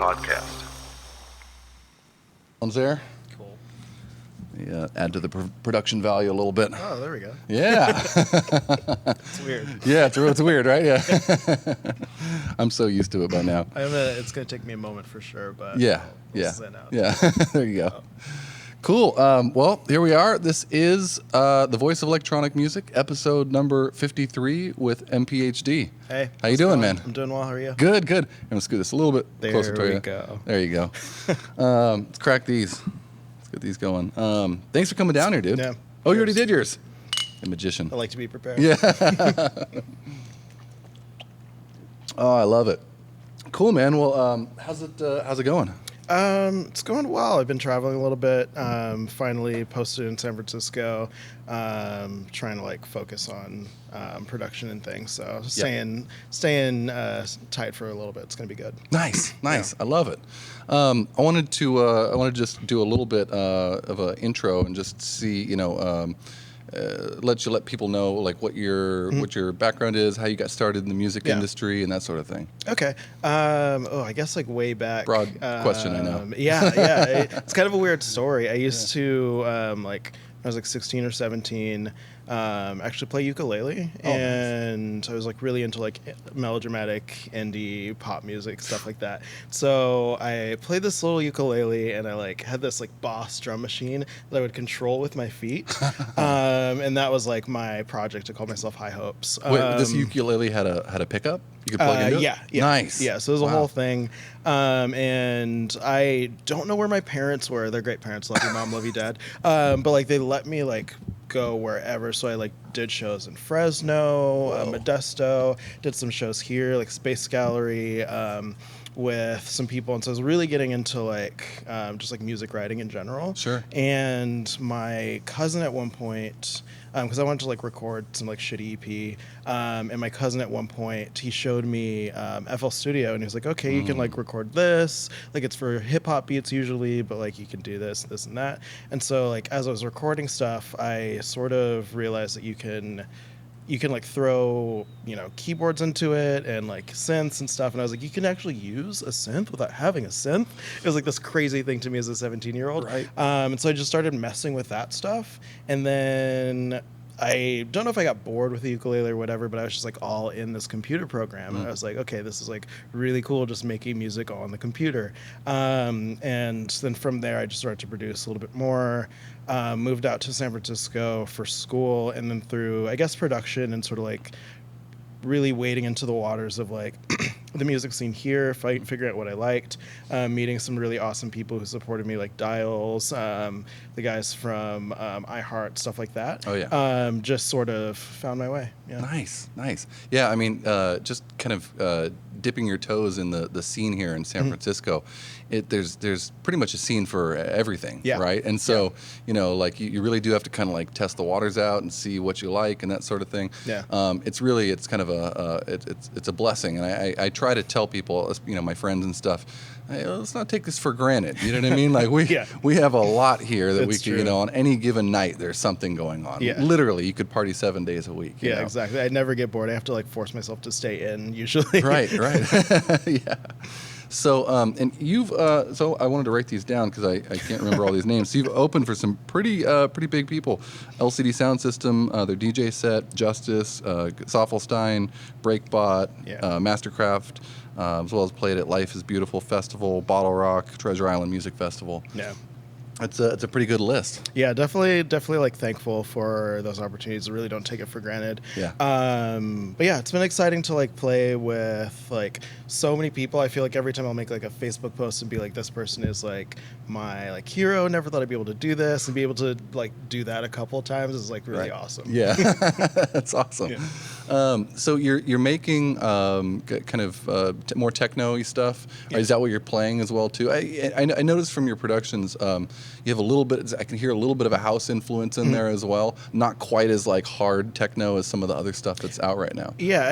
podcast. One's there. Cool. Yeah, add to the production value a little bit. Oh, there we go. Yeah. It's weird. Yeah, it's weird, right? Yeah. I'm so used to it by now. It's gonna take me a moment for sure, but Yeah, we'll yeah, zen out. yeah. There you go. Cool. Well, here we are. This is The Voice of Electronic Music, episode number 53 with MPHD. Hey, How you doing, man? I'm doing well. How are you? Good, good. I'm going to scoot this a little bit closer to you. There we go. There you go. Let's crack these. Let's get these going. Thanks for coming down here, dude. Yeah. Oh, you already did yours. A magician. I like to be prepared. Yeah. Oh, I love it. Cool, man. Well, how's it going? It's going well. I've been traveling a little bit. Finally posted in San Francisco. Trying to like focus on production and things. So staying tight for a little bit. It's gonna be good. Nice. Yeah. I love it. I wanted to just do a little bit of an intro and just see, let people know like what your background is, how you got started in the music industry, and that sort of thing. Okay. I guess like way back. Broad question, I know. Yeah. It's kind of a weird story. I used to when I was like 16 or 17. Actually play ukulele, and I was like really into like melodramatic indie pop music, stuff like that. So I played this little ukulele, and I like had this like Boss drum machine that I would control with my feet, and that was like my project. I called myself High Hopes. Wait, this ukulele had a pickup you could plug into it? Yeah. Nice. Yeah, so it was a whole thing. And I don't know where my parents were. They're great parents. Love you, mom. Love you, dad. But like they let me like go wherever. So I like did shows in Fresno, Modesto, did some shows here, like Space Gallery, with some people. And so I was really getting into like just like music writing in general. Sure. And my cousin at one point, because I wanted to like record some like shitty EP, and my cousin at one point, he showed me FL Studio, and he was like, okay, you can like record this, like it's for hip hop beats usually, but like you can do this and that. And so like as I was recording stuff, I sort of realized that you can like throw keyboards into it and like synths and stuff, and I was like, you can actually use a synth without having a synth. It was like this crazy thing to me as a 17-year-old. Right. And so I just started messing with that stuff, and then I don't know if I got bored with the ukulele or whatever, but I was just like all in this computer program. And I was like, okay, this is like really cool, just making music on the computer. And then from there, I just started to produce a little bit more, moved out to San Francisco for school, and then through, I guess, production and sort of like really wading into the waters of like the music scene here, figuring out what I liked, meeting some really awesome people who supported me, like Dials, the guys from iHeart, stuff like that. Oh yeah. Just sort of found my way. Yeah. Nice. Yeah, I mean, just kind of dipping your toes in the scene here in San Francisco. There's pretty much a scene for everything, right? And so, like you really do have to kind of like test the waters out and see what you like and that sort of thing. Yeah. It's kind of it's a blessing, and I try to tell people, my friends and stuff, hey, let's not take this for granted. You know what I mean? Like we have a lot here that we can, on any given night there's something going on. Yeah. Literally, you could party 7 days a week. Yeah, exactly. I never get bored. I have to like force myself to stay in usually. Right. Yeah. So, and you've, so I wanted to write these down because I can't remember all these names. So you've opened for some pretty big people. LCD Sound System, their DJ set, Justice, Soffelstein, Breakbot, Mastercraft, as well as played at Life is Beautiful Festival, Bottle Rock, Treasure Island Music Festival. Yeah. It's a pretty good list. Yeah, definitely like thankful for those opportunities. I really don't take it for granted. Yeah. But yeah, it's been exciting to like play with like so many people. I feel like every time I'll make like a Facebook post and be like, this person is like my like hero. Never thought I'd be able to do this, and be able to like do that a couple of times is like really awesome. Yeah. That's awesome. Yeah. So you're making kind of more techno-y stuff. Yeah. Is that what you're playing as well too? I noticed from your productions, you have a little bit. I can hear a little bit of a house influence in there as well. Not quite as like hard techno as some of the other stuff that's out right now. Yeah,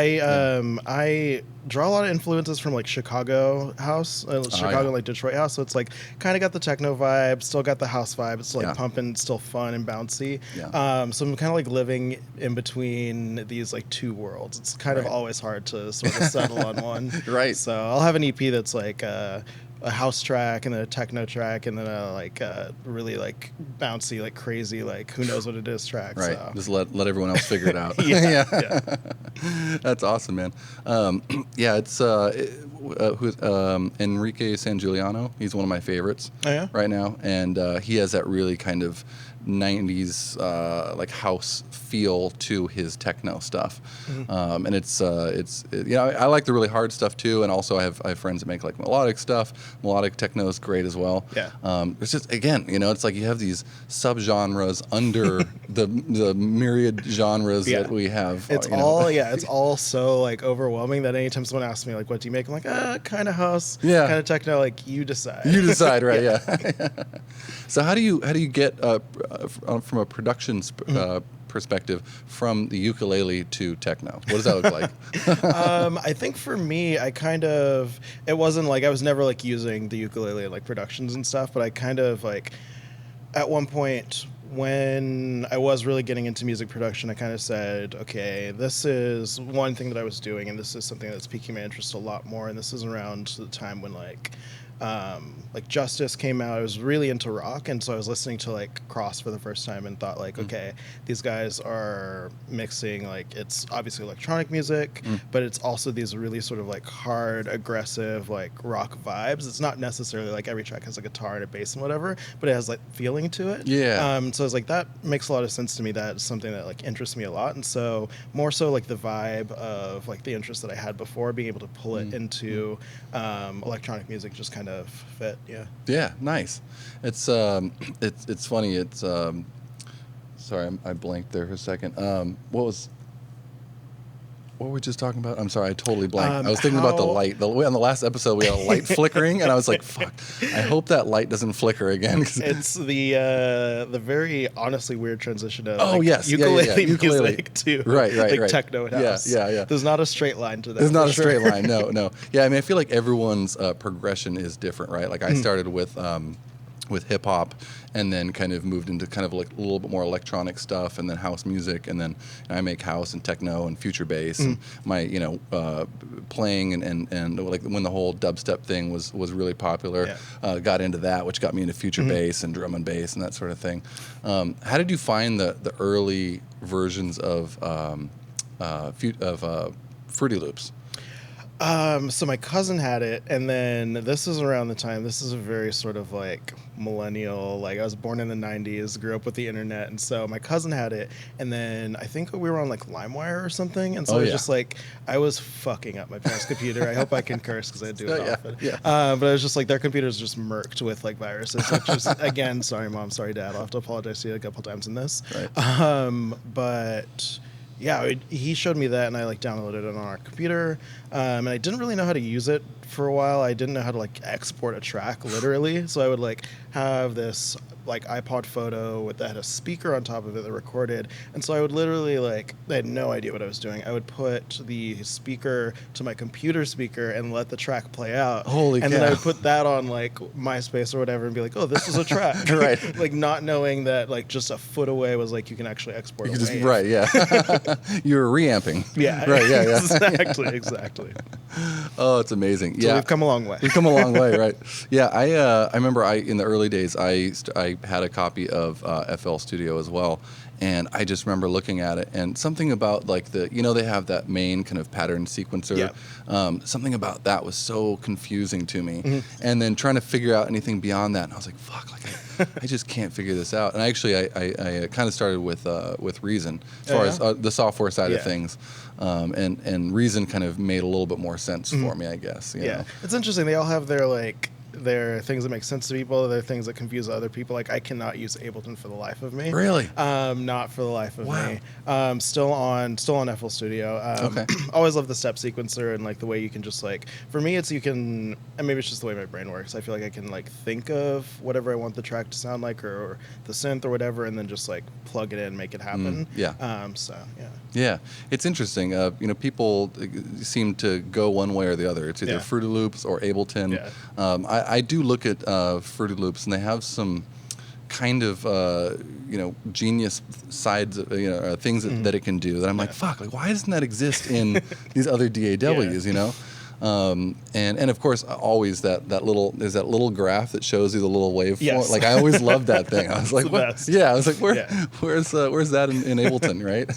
I draw a lot of influences from like Chicago house, like Detroit house. So it's like kind of got the techno vibe, still got the house vibe. It's still like pumping, still fun and bouncy. Yeah. So I'm kind of like living in between these like two worlds. It's kind of always hard to sort of settle on one. Right. So I'll have an EP that's like a house track and then a techno track and then a really like bouncy, like crazy, like who knows what it is track. Right. So. Just let everyone else figure it out. Yeah. That's awesome, man. It's Enrique San Giuliano. He's one of my favorites right now, and he has that really kind of 90s like house feel to his techno stuff. And it's I like the really hard stuff too, and also I have friends that make like melodic stuff. Melodic techno is great as well. It's just, again, it's like you have these subgenres under the myriad genres that we have. It's all so like overwhelming that anytime someone asks me like, what do you make, I'm like, kind of house, kind of techno, like you decide. Right? Yeah. So how do you get from a production perspective from the ukulele to techno? What does that look like? I think for me, it wasn't like I was never like using the ukulele in like productions and stuff, but I kind of like at one point when I was really getting into music production, I kind of said, okay, this is one thing that I was doing, and this is something that's piquing my interest a lot more. And this is around the time when like Justice came out. I was really into rock, and so I was listening to like Cross for the first time and thought like, okay, these guys are mixing, like, it's obviously electronic music, but it's also these really sort of like hard, aggressive, like rock vibes. It's not necessarily like every track has a guitar and a bass and whatever, but it has like feeling to it. So I was like, that makes a lot of sense to me. That's something that like interests me a lot. And so more so like the vibe of like the interest that I had before, being able to pull it into electronic music just kind of fit. Yeah, nice. It's funny. It's sorry, I blanked there for a second. What were we just talking about? I'm sorry, I totally blanked. I was thinking about the light. On the last episode, we had a light flickering, and I was like, "Fuck! I hope that light doesn't flicker again." It's the very honestly weird transition of ukulele music to right. techno and house. Yeah. There's not a straight line to that. There's not a straight line. No. Yeah, I mean, I feel like everyone's progression is different, right? Like I started with hip hop, and then kind of moved into kind of like a little bit more electronic stuff, and then house music, and then I make house and techno and future bass. And my playing and like when the whole dubstep thing was really popular, got into that, which got me into future bass and drum and bass and that sort of thing. How did you find the early versions of Fruity Loops? So my cousin had it, and then this is around the time, this is a very sort of like millennial, like I was born in the 90s, grew up with the internet, and so my cousin had it, and then I think we were on like LimeWire or something, and so I was just like, I was fucking up my parents' computer. I hope I can curse because I do it often. But I was just like, their computers just murked with like viruses, which was, again, sorry mom, sorry dad, I'll have to apologize to you a couple times in this. But yeah, he showed me that, and I like downloaded it on our computer, and I didn't really know how to use it for a while. I didn't know how to like export a track literally, so I would like have this like iPod photo that had a speaker on top of it that recorded, and so I would literally like, I had no idea what I was doing. I would put the speaker to my computer speaker and let the track play out. Holy and cow. then I would put that on like MySpace or whatever and be like, oh, this is a track. Right. Like not knowing that like just a foot away was like, you can actually export a wave. Right, yeah. You were reamping. Yeah. Right, yeah. Exactly. Oh, it's amazing. So we've come a long way. We've come a long way, right? Yeah, I remember in the early days, I had a copy of FL Studio as well, and I just remember looking at it, and something about like they have that main kind of pattern sequencer. Something about that was so confusing to me, and then trying to figure out anything beyond that, and I was like, fuck, like I just can't figure this out. And actually, I kind of started with Reason as far as the software side of things. And Reason kind of made a little bit more sense for me, I guess. You know? It's interesting. They all have their things that make sense to people. They're things that confuse other people. Like I cannot use Ableton for the life of me. Really? Not for the life of me. Still on FL Studio. Okay. Always love the step sequencer and like the way you can just like, for me it's and maybe it's just the way my brain works. I feel like I can like think of whatever I want the track to sound like or the synth or whatever, and then just like plug it in and make it happen. Yeah, it's interesting. People seem to go one way or the other. It's either Fruity Loops or Ableton. I do look at Fruity Loops, and they have some kind of genius sides, things that it can do. That I'm like, fuck, like why doesn't that exist in these other DAWs? And of course, always there's that little graph that shows you the little waveform. Yes. Like I always loved that thing. I was like, the what? best. Yeah, I was like, Yeah. where's that in Ableton, right?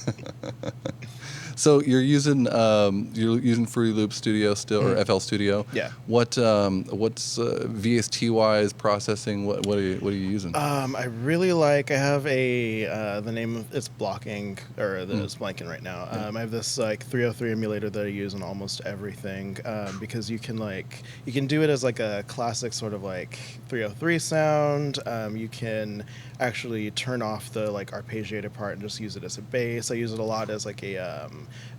So you're using Fruity Loop Studio still, or FL Studio. Yeah. What's VST wise processing? What are you using? I really like. I have the name of it's blocking, or it's blanking right now. I have this like 303 emulator that I use on almost everything, because you can do it as like a classic sort of like 303 sound. You can actually turn off the like arpeggiated part and just use it as a bass. I use it a lot as like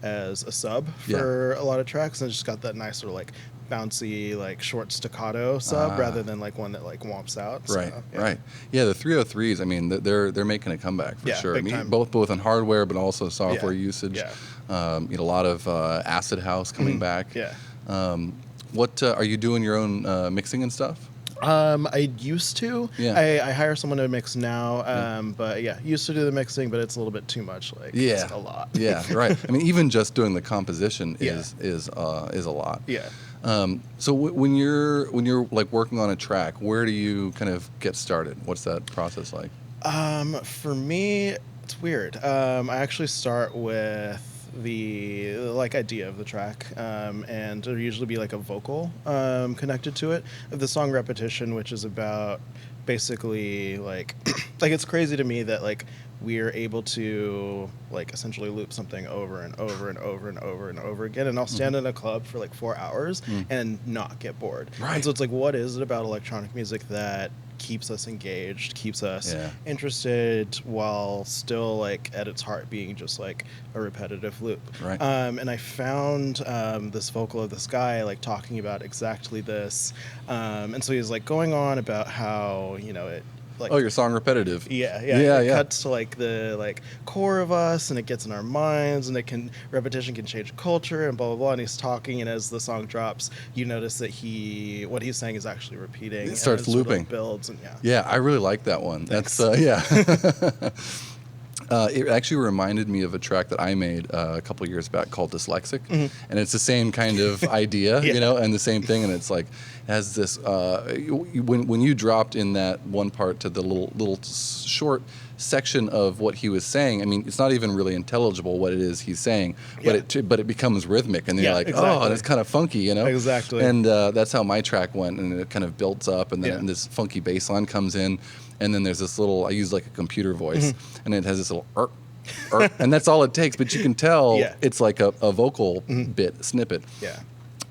as a sub for a lot of tracks, and it's just got that nice sort of like bouncy like short staccato sub rather than like one that like womps out. Right, so, yeah. right. Yeah, the 303s. I mean, they're making a comeback for sure. I big mean, time. both on hardware, but also software usage. Yeah. A lot of acid house coming back. Yeah. What are you doing your own mixing and stuff? I used to. Yeah. I hire someone to mix now. But yeah, used to do the mixing, but it's a little bit too much. Like, it's a lot. Yeah, right. I mean, even just doing the composition is a lot. Yeah. So when you're like working on a track, where do you kind of get started? What's that process like? For me, it's weird. I actually start with the like idea of the track, and there'll usually be like a vocal connected to it of the song Repetition, which is about basically like like it's crazy to me that like we're able to like essentially loop something over and over and over and over and over again, and I'll stand in a club for like 4 hours and not get bored. Right. And so it's like, what is it about electronic music that keeps us engaged, keeps us interested, while still like at its heart being just like a repetitive loop? Right. And I found this vocal of this guy like talking about exactly this, and so he's like going on about how it like, your song repetitive. It cuts to like the like core of us, and it gets in our minds, and repetition can change culture, and blah blah blah. And he's talking, and as the song drops, you notice that what he's saying is actually repeating. It starts and looping. Sort of builds, and Yeah, I really like that one. Thanks. That's it actually reminded me of a track that I made a couple of years back called Dyslexic, and it's the same kind of idea, and the same thing, and it's like has this when you dropped in that one part to the little short section of what he was saying. I mean, it's not even really intelligible what it is he's saying, but it becomes rhythmic, and you're like, exactly. oh, that's kind of funky, Exactly. And that's how my track went, and it kind of builds up, and then this funky bass line comes in. And then there's this little, I use like a computer voice, and it has this little and that's all it takes. But you can tell it's like a vocal snippet. Yeah.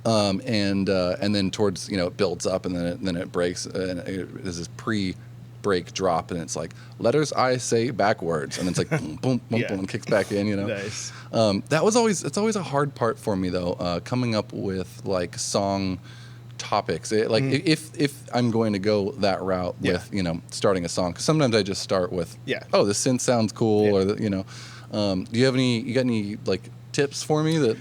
And then towards, it builds up, and then it breaks, and there's this pre-break drop, and it's like, letters I say backwards, and it's like boom, boom, boom, boom, and kicks back in, Nice. It's always a hard part for me though, coming up with like song topics. If I'm going to go that route with starting a song, because sometimes I just start with the synth sounds cool, or do you have any like tips for me that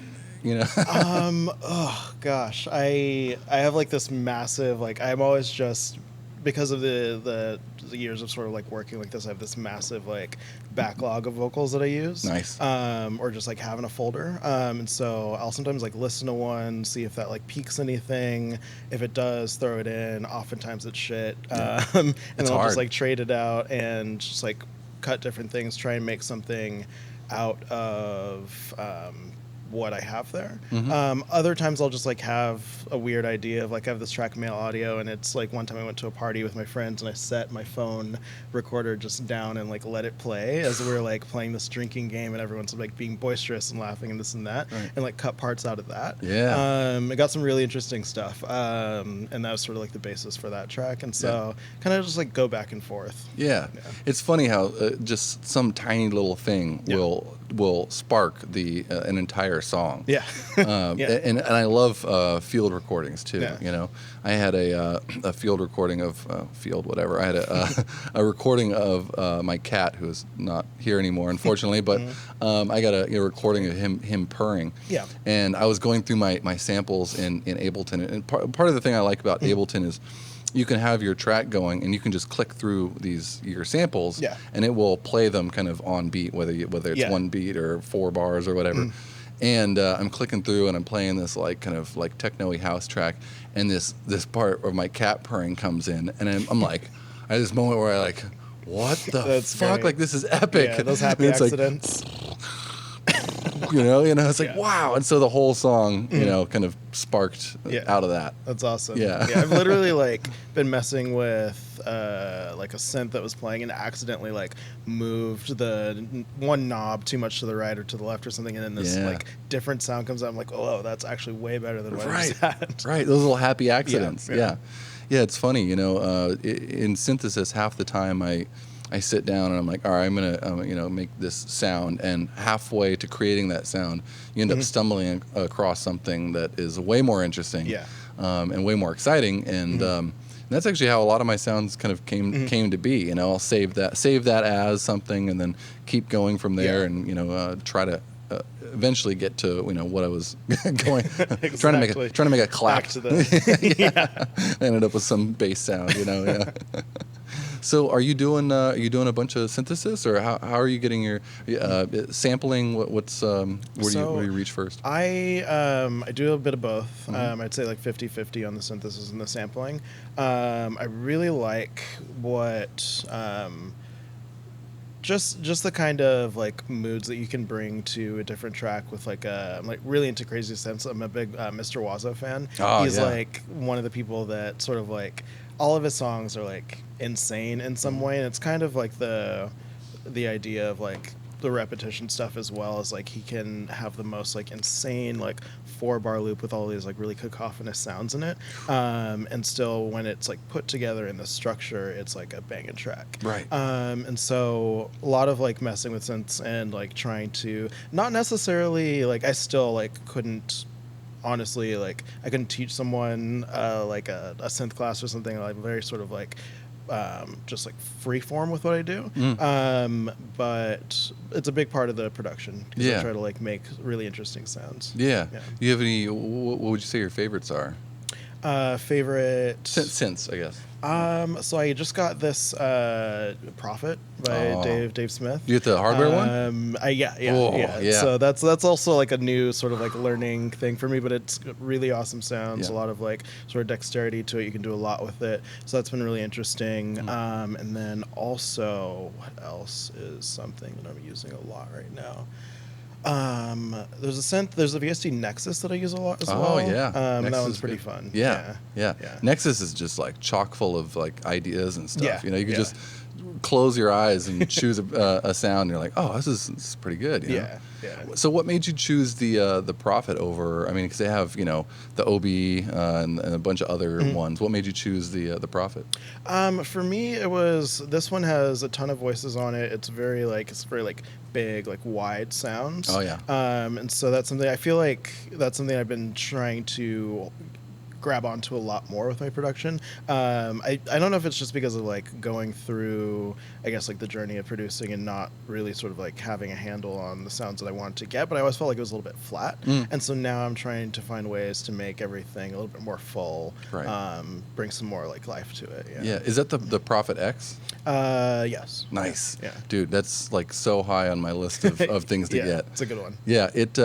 oh gosh, I have like this massive like I'm always just because of the years of sort of like working like this, I have this massive like backlog of vocals that I use. Nice. Or just like having a folder. And so I'll sometimes like listen to one, see if that like piques anything. If it does, throw it in. Oftentimes it's shit. And then I'll just like trade it out and just like cut different things, try and make something out of what I have there. Other times I'll just like have a weird idea of like I have this track Male Audio, and it's like one time I went to a party with my friends and I set my phone recorder just down and like let it play as we were like playing this drinking game, and everyone's like being boisterous and laughing and this and that, and like cut parts out of that. I got some really interesting stuff, and that was sort of like the basis for that track, and so kind of just like go back and forth. It's funny how just some tiny little thing will spark an entire song. And I love field recordings too. I had a field recording of whatever. I had a recording of my cat, who is not here anymore, unfortunately. But I got a recording of him purring. And I was going through my samples in Ableton, and part of the thing I like about Ableton is you can have your track going, and you can just click through your samples, and it will play them kind of on beat, whether it's one beat or 4 bars or whatever. And I'm clicking through and I'm playing this like kind of like techno-y house track, and this part of my cat purring comes in, and I'm like, I had this moment where I like, what the That's fuck? great. Like, this is epic. Yeah, those happy And it's accidents. you know, it's like, Yeah. wow. And so the whole song, kind of sparked out of that. That's awesome. Yeah. I've literally like been messing with like a synth that was playing and accidentally like moved the one knob too much to the right or to the left or something, and then this like different sound comes out. I'm like, oh, that's actually way better than what I just had. Right. Those little happy accidents. Yeah. Yeah, it's funny, in synthesis, half the time I sit down and I'm like, all right, I'm gonna make this sound, and halfway to creating that sound, you end up stumbling across something that is way more interesting, and way more exciting, and that's actually how a lot of my sounds kind of came to be. I'll save that as something, and then keep going from there, and try to eventually get to what I was going Exactly. trying to make a clap. Back to the I ended up with some bass sound, Yeah. So are you doing a bunch of synthesis, or how are you getting your sampling? Where do you reach first? I do a bit of both. I'd say like 50-50 on the synthesis and the sampling. I really like what just the kind of like moods that you can bring to a different track with like I'm like really into Crazy Sense. I'm a big Mr. Wazo fan. He's like one of the people that sort of like all of his songs are like insane in some way, and it's kind of like the idea of like the repetition stuff as well, as like he can have the most like insane like 4-bar loop with all these like really cacophonous sounds in it, and still when it's like put together in the structure, it's like a banging track, right? And so a lot of like messing with synths and like trying to not necessarily like I still like couldn't honestly like I couldn't teach someone like a synth class or something, like very sort of like just like free form with what I do, but it's a big part of the production because I try to like make really interesting sounds. Do you have any? What would you say your favorites are? Favorite synths, I guess. So I just got this Prophet by Dave Smith. You get the hardware one? Yeah. So that's also like a new sort of like learning thing for me, but it's really awesome sounds. A lot of like sort of dexterity to it. You can do a lot with it. So that's been really interesting. And then also, what else is something that I'm using a lot right now? There's a VST Nexus that I use a lot as well. Oh yeah, that one's pretty fun. Yeah. Nexus is just like chock full of like ideas and stuff. You can just close your eyes and choose a sound. And you're like, oh, this is pretty good. You know? So what made you choose the Prophet over? I mean, because they have the OB and a bunch of other ones. What made you choose the Prophet? For me, it was this one has a ton of voices on it. It's very big, like wide sounds. Oh yeah. And so that's something I feel like I've been trying to grab onto a lot more with my production. I don't know if it's just because of like going through, I guess, like the journey of producing and not really sort of like having a handle on the sounds that I wanted to get, but I always felt like it was a little bit flat. And so now I'm trying to find ways to make everything a little bit more full, bring some more like life to it. Yeah. Is that the Prophet X? Yes. Nice. Yeah. Dude, that's like so high on my list of things to get. It's a good one. Yeah, it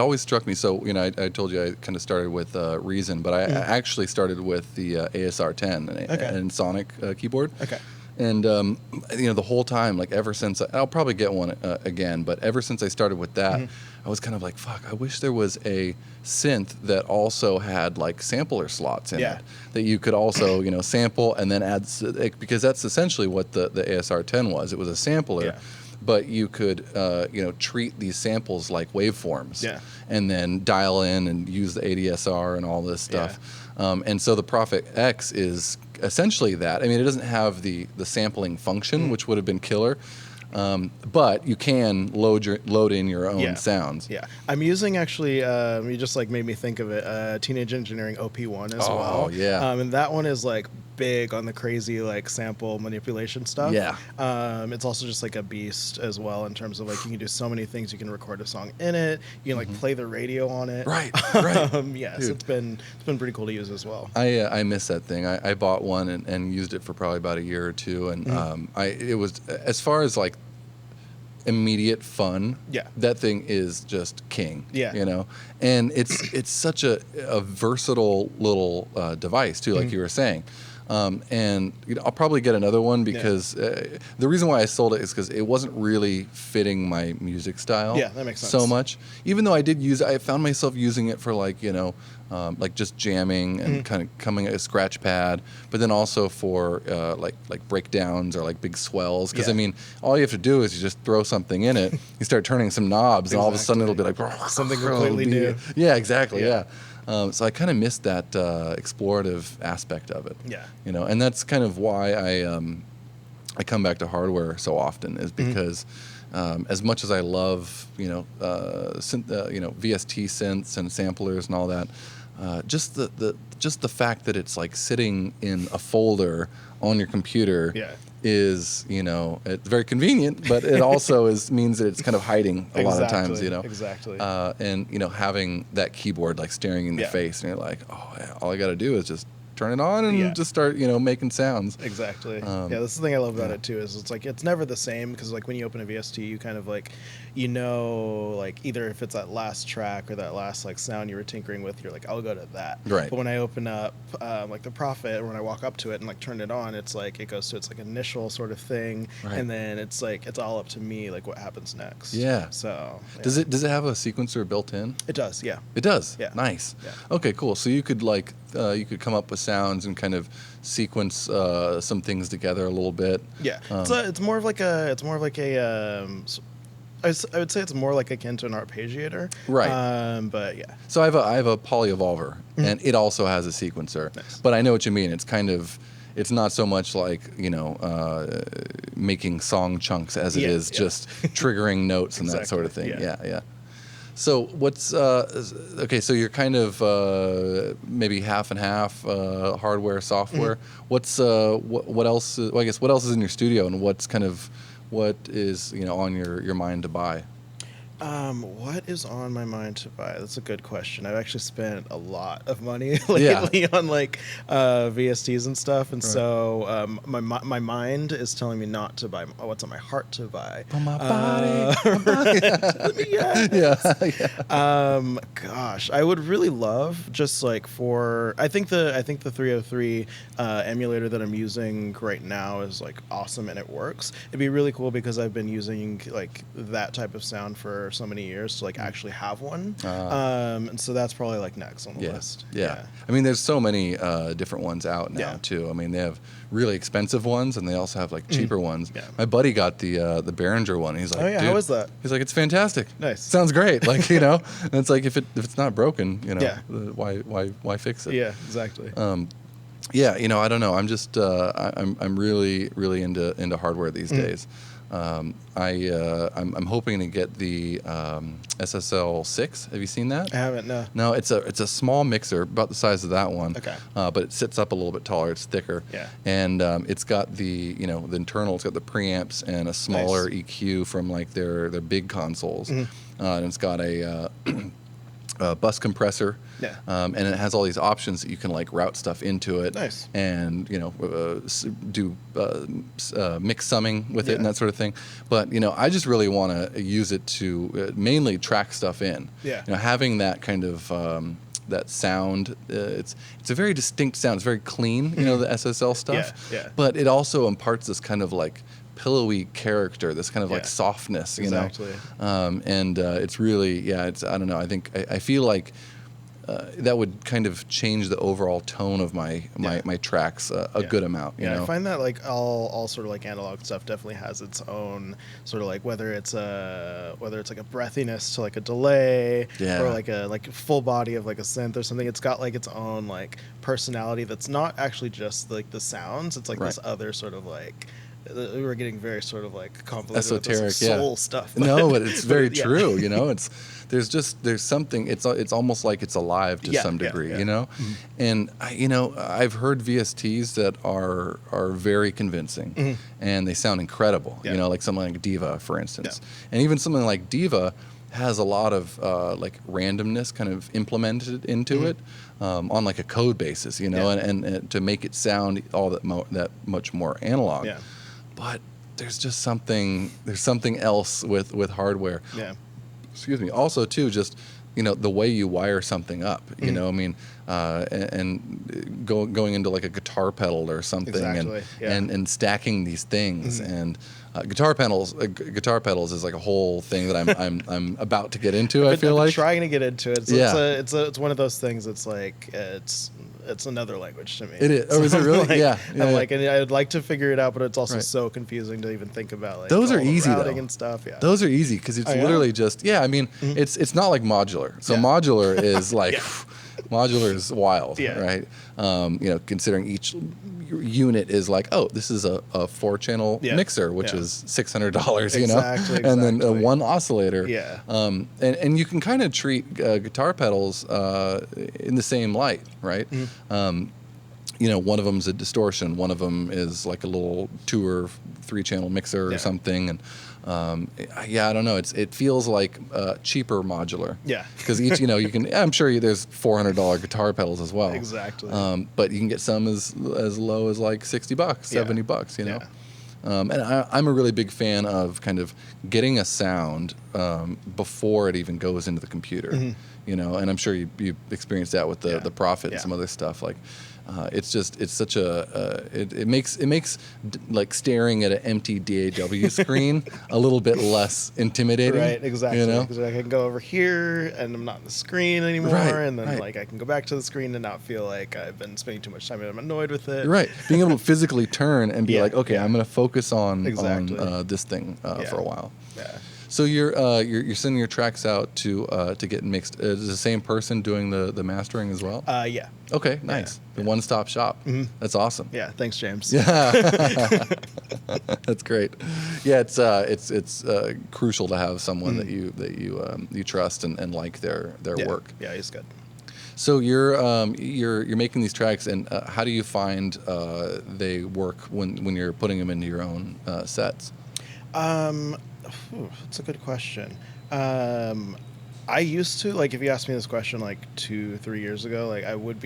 always struck me. So I told you I kind of started with Reason, but I actually started with the ASR10 and Sonic keyboard. Okay. And the whole time, like ever since I'll probably get one again, but ever since I started with that, I was kind of like, fuck, I wish there was a synth that also had like sampler slots in it that you could also sample and then add, because that's essentially what the ASR10 was. It was a sampler. But you could, treat these samples like waveforms, and then dial in and use the ADSR and all this stuff. And so the Prophet X is essentially that. I mean, it doesn't have the sampling function, which would have been killer. But you can load in your own sounds. Yeah, I'm using actually. You just like made me think of it. Teenage Engineering OP1 as well. Oh yeah. And that one is like big on the crazy like sample manipulation stuff. Yeah. It's also just like a beast as well in terms of like you can do so many things. You can record a song in it. You can like play the radio on it. Right. Yes, so it's been pretty cool to use as well. I miss that thing. I bought one and used it for probably about a year or two, and it was, as far as like immediate fun, Yeah. that thing is just king. Yeah. You know, and it's such a versatile little device too, like you were saying. And I'll probably get another one because the reason why I sold it is because it wasn't really fitting my music style. Yeah, that makes sense. So much. Even though I found myself using it for like like just jamming and kind of coming a scratch pad, but then also for like breakdowns or like big swells. Because I mean, all you have to do is you just throw something in it, you start turning some knobs, and all of a sudden it'll be like something completely new. Yeah, exactly. Yeah. So I kind of missed that explorative aspect of it. Yeah. And that's kind of why I come back to hardware so often, is because as much as I love VST synths and samplers and all that, just the fact that it's like sitting in a folder on your computer is it's very convenient, but it also means that it's kind of hiding a lot of times, Exactly. And having that keyboard like staring in your face, and you're like, oh yeah, all I got to do is just turn it on and just start making sounds. Exactly. That's the thing I love about it too, is it's like it's never the same, because like when you open a VST, you kind of like like either if it's that last track or that last like sound you were tinkering with, you're like, I'll go to that. Right. But when I open up like the Prophet, or when I walk up to it and like turn it on, it's like it goes to its like initial sort of thing, and then it's like it's all up to me like what happens next. Yeah. So does it have a sequencer built in? It does. Yeah. It does. Yeah. Nice. Yeah. Okay. Cool. So you could come up with sounds and kind of sequence some things together a little bit. Yeah. It's more of like a I would say it's more like akin to an arpeggiator. Right. But yeah. So I have a polyevolver, and it also has a sequencer. Nice. But I know what you mean. It's not so much like making song chunks as it is just triggering notes and that sort of thing. Yeah. So what's okay? So you're kind of maybe half and half hardware, software. What's what else? Well, I guess what else is in your studio, and what is on your mind to buy? What is on my mind to buy? That's a good question. I've actually spent a lot of money lately on like VSTs and stuff, and so my mind is telling me not to buy what's on my heart to buy. On my body. Gosh, I would really love just like I think the 303 emulator that I'm using right now is like awesome, and it works. It'd be really cool because I've been using like that type of sound for so many years to like actually have one, and so that's probably like next on the list. Yeah. I mean, there's so many different ones out now too. I mean, they have really expensive ones, and they also have like cheaper ones. My buddy got the Behringer one. He's like, oh yeah, dude, how is that? He's like, it's fantastic. Nice. Sounds great. Like and it's like if it's not broken, why fix it? Yeah, exactly. Yeah, I don't know. I'm just I'm really into hardware these days. I'm hoping to get the SSL 6. Have you seen that? I haven't. No. No, it's a small mixer about the size of that one. Okay. But it sits up a little bit taller. It's thicker. Yeah. And it's got the the internal. It's got the preamps and a smaller EQ from like their big consoles. And it's got a bus compressor. Yeah. And it has all these options that you can like route stuff into it. Nice. And do mix summing with it and that sort of thing. But I just really want to use it to mainly track stuff in. Yeah. Having that kind of that sound, it's a very distinct sound. It's very clean. The SSL stuff. Yeah. But it also imparts this kind of like pillowy character, this kind of like softness, exactly. And it's really, it's, I don't know, I feel like that would kind of change the overall tone of my tracks a good amount. You know? I find that like all sort of like analog stuff definitely has its own sort of like whether it's like a breathiness to like a delay or like a full body of like a synth or something. It's got like its own like personality that's not actually just like the sounds. It's like this other sort of like. We were getting very sort of like convoluted esoteric, with this soul stuff. No, but it's very true. There's something. It's almost like it's alive to some degree. And I've heard VSTs that are very convincing, and they sound incredible. Like something like Diva, for instance, and even something like Diva has a lot of like randomness kind of implemented into it on like a code basis, and to make it sound all that much more analog. But there's just something else with hardware. Yeah. Excuse me. Also, too, just the way you wire something up. You know, I mean, and going into like a guitar pedal or something, Exactly. and stacking these things and. Guitar pedals is like a whole thing that I'm about to get into. I feel I've been like trying to get into it. Yeah. It's one of those things. It's like it's another language to me. It is. Oh, is it really? Like, yeah. I'm like, and I'd like to figure it out, but it's also Right. so confusing to even think about. Like Those are all the easy, routing though. and stuff. Yeah. Those are easy because it's Oh, yeah? literally just I mean, it's not like modular. So Yeah. modular is like Yeah. modular is wild, Yeah. right? Considering each unit is like, oh, this is a 4-channel Yeah. mixer, which Yeah. is $600, Exactly, and then exactly. one oscillator. Yeah. And you can kind of treat guitar pedals in the same light, right? One of them's a distortion, one of them is like a little 2 or 3-channel mixer or Yeah. something, and I don't know. It feels like cheaper modular. Yeah. Because each, you can. I'm sure there's $400 guitar pedals as well. Exactly. But you can get some as low as like $60, $70. You know. Yeah. And I'm a really big fan of kind of getting a sound before it even goes into the computer. And I'm sure you experienced that with the Prophet and some other stuff. Like, it's such it makes like staring at an empty DAW screen a little bit less intimidating. Right, exactly. You know? Because I can go over here and I'm not on the screen anymore, Right, and then right. like I can go back to the screen and not feel like I've been spending too much time and I'm annoyed with it. Right, being able to physically turn and be Yeah, like, okay, yeah. I'm going to focus on Exactly. this thing for a while. Yeah. So you're sending your tracks out to get mixed. Is the same person doing the mastering as well? Yeah. Okay, nice. The one-stop shop. That's awesome. Yeah. Thanks, James. Yeah, that's great. Yeah, it's crucial to have someone that you trust and like their Yeah. work. Yeah, he's good. So you're making these tracks, and how do you find they work when you're putting them into your own sets? That's a good question. I used to, like, if you asked me this question like 2-3 years ago, like I'd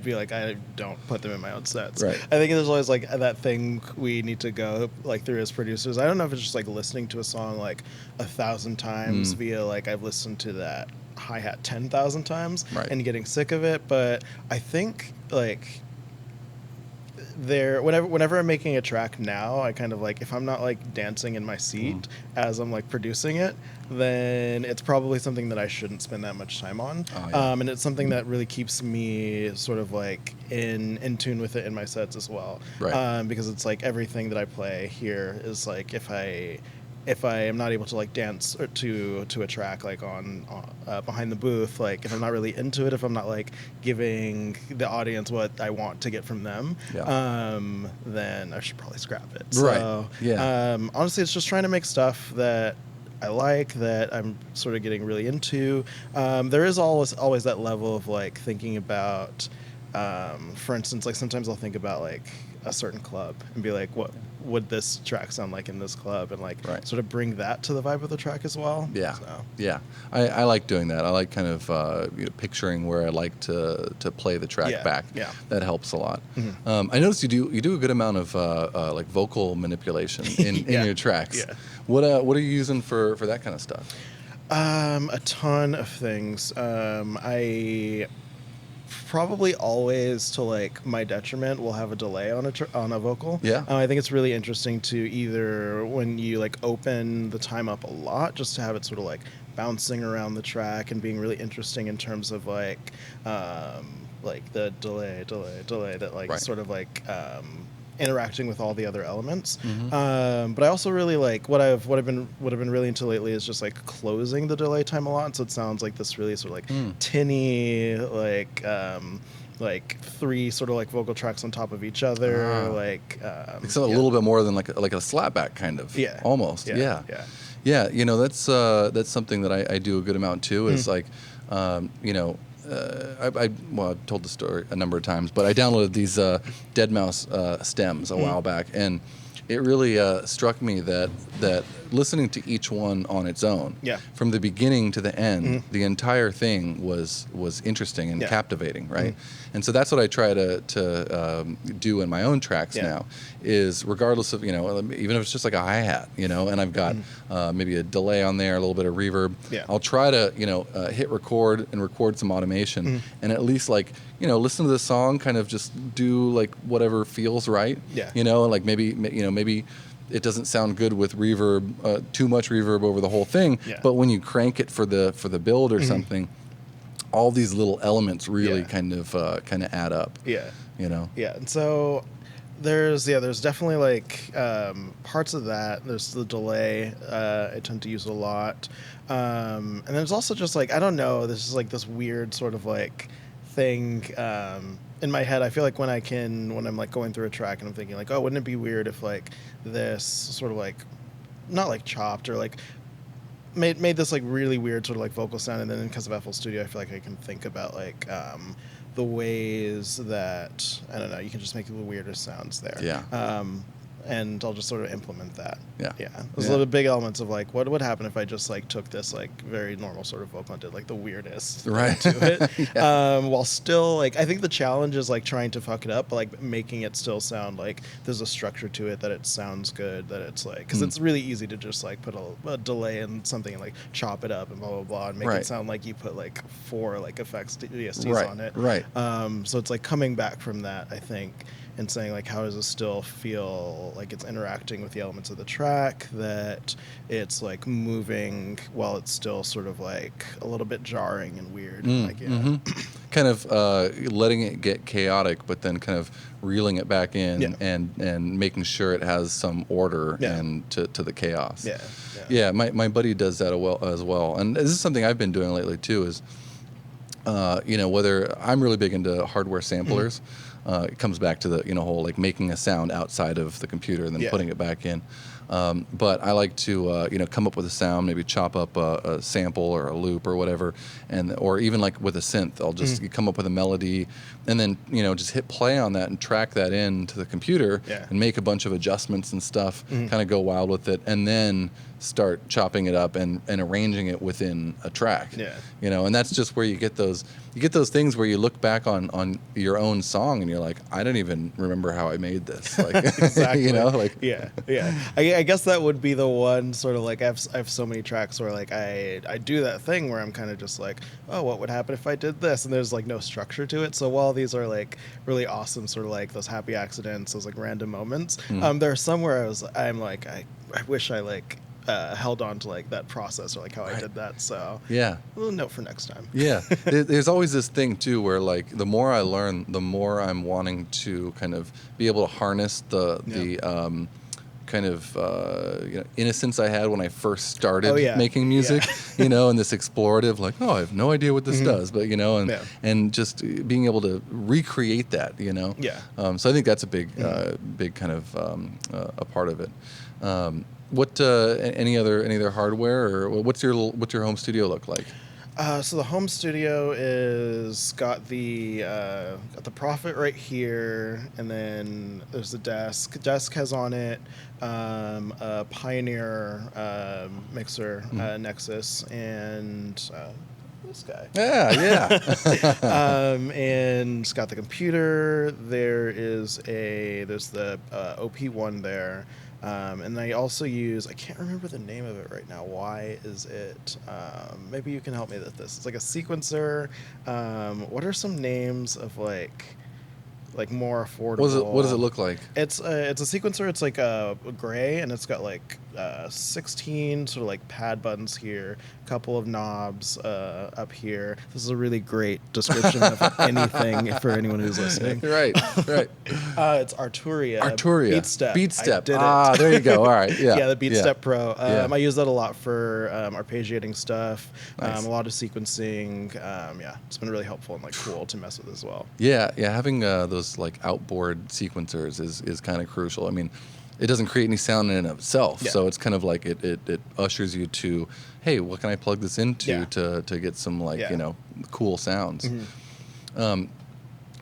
be like, I don't put them in my own sets. Right. I think there's always like that thing we need to go like through as producers. I don't know if it's just like listening to a song like 1,000 times via like I've listened to that hi-hat 10,000 times Right. and getting sick of it, but I think like whenever I'm making a track now, I kind of like, if I'm not like dancing in my seat as I'm like producing it, then it's probably something that I shouldn't spend that much time on. Oh, yeah. And it's something that really keeps me sort of like in tune with it in my sets as well. Right. Because it's like everything that I play here is like if I am not able to like dance to a track like on behind the booth, like if I'm not really into it, if I'm not like giving the audience what I want to get from them, then I should probably scrap it. Right. So, Yeah. honestly, it's just trying to make stuff that I like, that I'm sort of getting really into. There is always that level of like thinking about, for instance, like sometimes I'll think about like a certain club and be like, what would this track sound like in this club, and like Right. sort of bring that to the vibe of the track as well. Yeah, So, yeah. I like doing that. I like kind of picturing where I like to play the track Yeah, back. yeah. That helps a lot. I noticed you do a good amount of like vocal manipulation in Yeah, your tracks. yeah. What are you using for that kind of stuff? a ton of things. I probably always, to like my detriment, will have a delay on a vocal. Yeah. I think it's really interesting to either when you like open the time up a lot, just to have it sort of like bouncing around the track and being really interesting in terms of like the delay that like Right. sort of like interacting with all the other elements. But I also really like what I've been really into lately is just like closing the delay time a lot, so it sounds like this really sort of like tinny, like three sort of like vocal tracks on top of each other, So a little bit more than like a slapback kind of. Yeah. Almost. Yeah. Yeah. That's something that I do a good amount too. Is like, I've told the story a number of times, but I downloaded these dead mouse stems a while back, and it really struck me that listening to each one on its own, from the beginning to the end, the entire thing was interesting and captivating, right? And so that's what I try to do in my own tracks now, is regardless of, even if it's just like a hi-hat, and I've got maybe a delay on there, a little bit of reverb, I'll try to, hit record and record some automation and at least listen to the song, kind of just do like whatever feels right, like maybe it doesn't sound good with reverb, too much reverb over the whole thing, but when you crank it for the build or something, all these little elements really kind of add up. And so there's definitely like parts of that. There's the delay I tend to use a lot, and there's also just like, I don't know, this is like this weird sort of like thing in my head. I feel like when I'm like going through a track and I'm thinking like, oh, wouldn't it be weird if like this sort of like, not like chopped or like made this like really weird sort of like vocal sound, and then because of FL Studio I feel like I can think about like the ways that, I don't know, you can just make the weirdest sounds there. And I'll just sort of implement that. There's a little big elements of like, what would happen if I just like took this like very normal sort of vocal and did like the weirdest thing to it, while still like, I think the challenge is like trying to fuck it up, but like making it still sound like there's a structure to it, that it sounds good, that it's like, because it's really easy to just like put a delay in something and like chop it up and blah blah blah and make it sound like you put like 4 like effects VSTs on it. So it's like coming back from that, I think, and saying like, how does it still feel like it's interacting with the elements of the track, that it's like moving while it's still sort of like a little bit jarring and weird. Kind of letting it get chaotic, but then kind of reeling it back in and making sure it has some order and to the chaos. My buddy does that as well. And this is something I've been doing lately too, is whether I'm really big into hardware samplers. It comes back to the whole like making a sound outside of the computer and then putting it back in. But I like to come up with a sound, maybe chop up a sample or a loop or whatever, or even like with a synth, I'll just come up with a melody and then just hit play on that and track that into the computer and make a bunch of adjustments and stuff, kind of go wild with it, and then start chopping it up and arranging it within a track. And that's just where you get those things where you look back on your own song and you're like, I don't even remember how I made this. Like, exactly. I guess that would be the one sort of like, I have so many tracks where like I do that thing where I'm kind of just like, oh, what would happen if I did this? And there's like no structure to it. So while these are like really awesome, sort of like those happy accidents, those like random moments, there are some where I'm like, I wish I like held on to like that process or like how I did that. So a little note for next time. There's always this thing too where like the more I learn, the more I'm wanting to kind of be able to harness the kind of innocence I had when I first started making music, and this explorative, like, oh, I have no idea what this does, but and just being able to recreate that, so I think that's a big kind of a part of it. What any other hardware, or what's your home studio look like? So the home studio is got the Prophet right here, and then there's the desk. Desk has on it a Pioneer mixer, Nexus, and this guy. And it's got the computer. There's the OP1 there. And I also use, I can't remember the name of it right now. Why is it? Maybe you can help me with this. It's like a sequencer. What are some names of like more affordable? What does it look like? It's a sequencer. It's like a gray, and it's got like 16 sort of like pad buttons here, a couple of knobs up here. This is a really great description of anything for anyone who's listening. Right. It's Arturia. Beat Step. I did it. There you go. All right. The Beat Step Pro. I use that a lot for arpeggiating stuff. Nice. A lot of sequencing. It's been really helpful and like cool to mess with as well. Having those like outboard sequencers is kind of crucial. I mean, it doesn't create any sound in and of itself, so it's kind of like it ushers you to, hey, what can I plug this into to get some like cool sounds.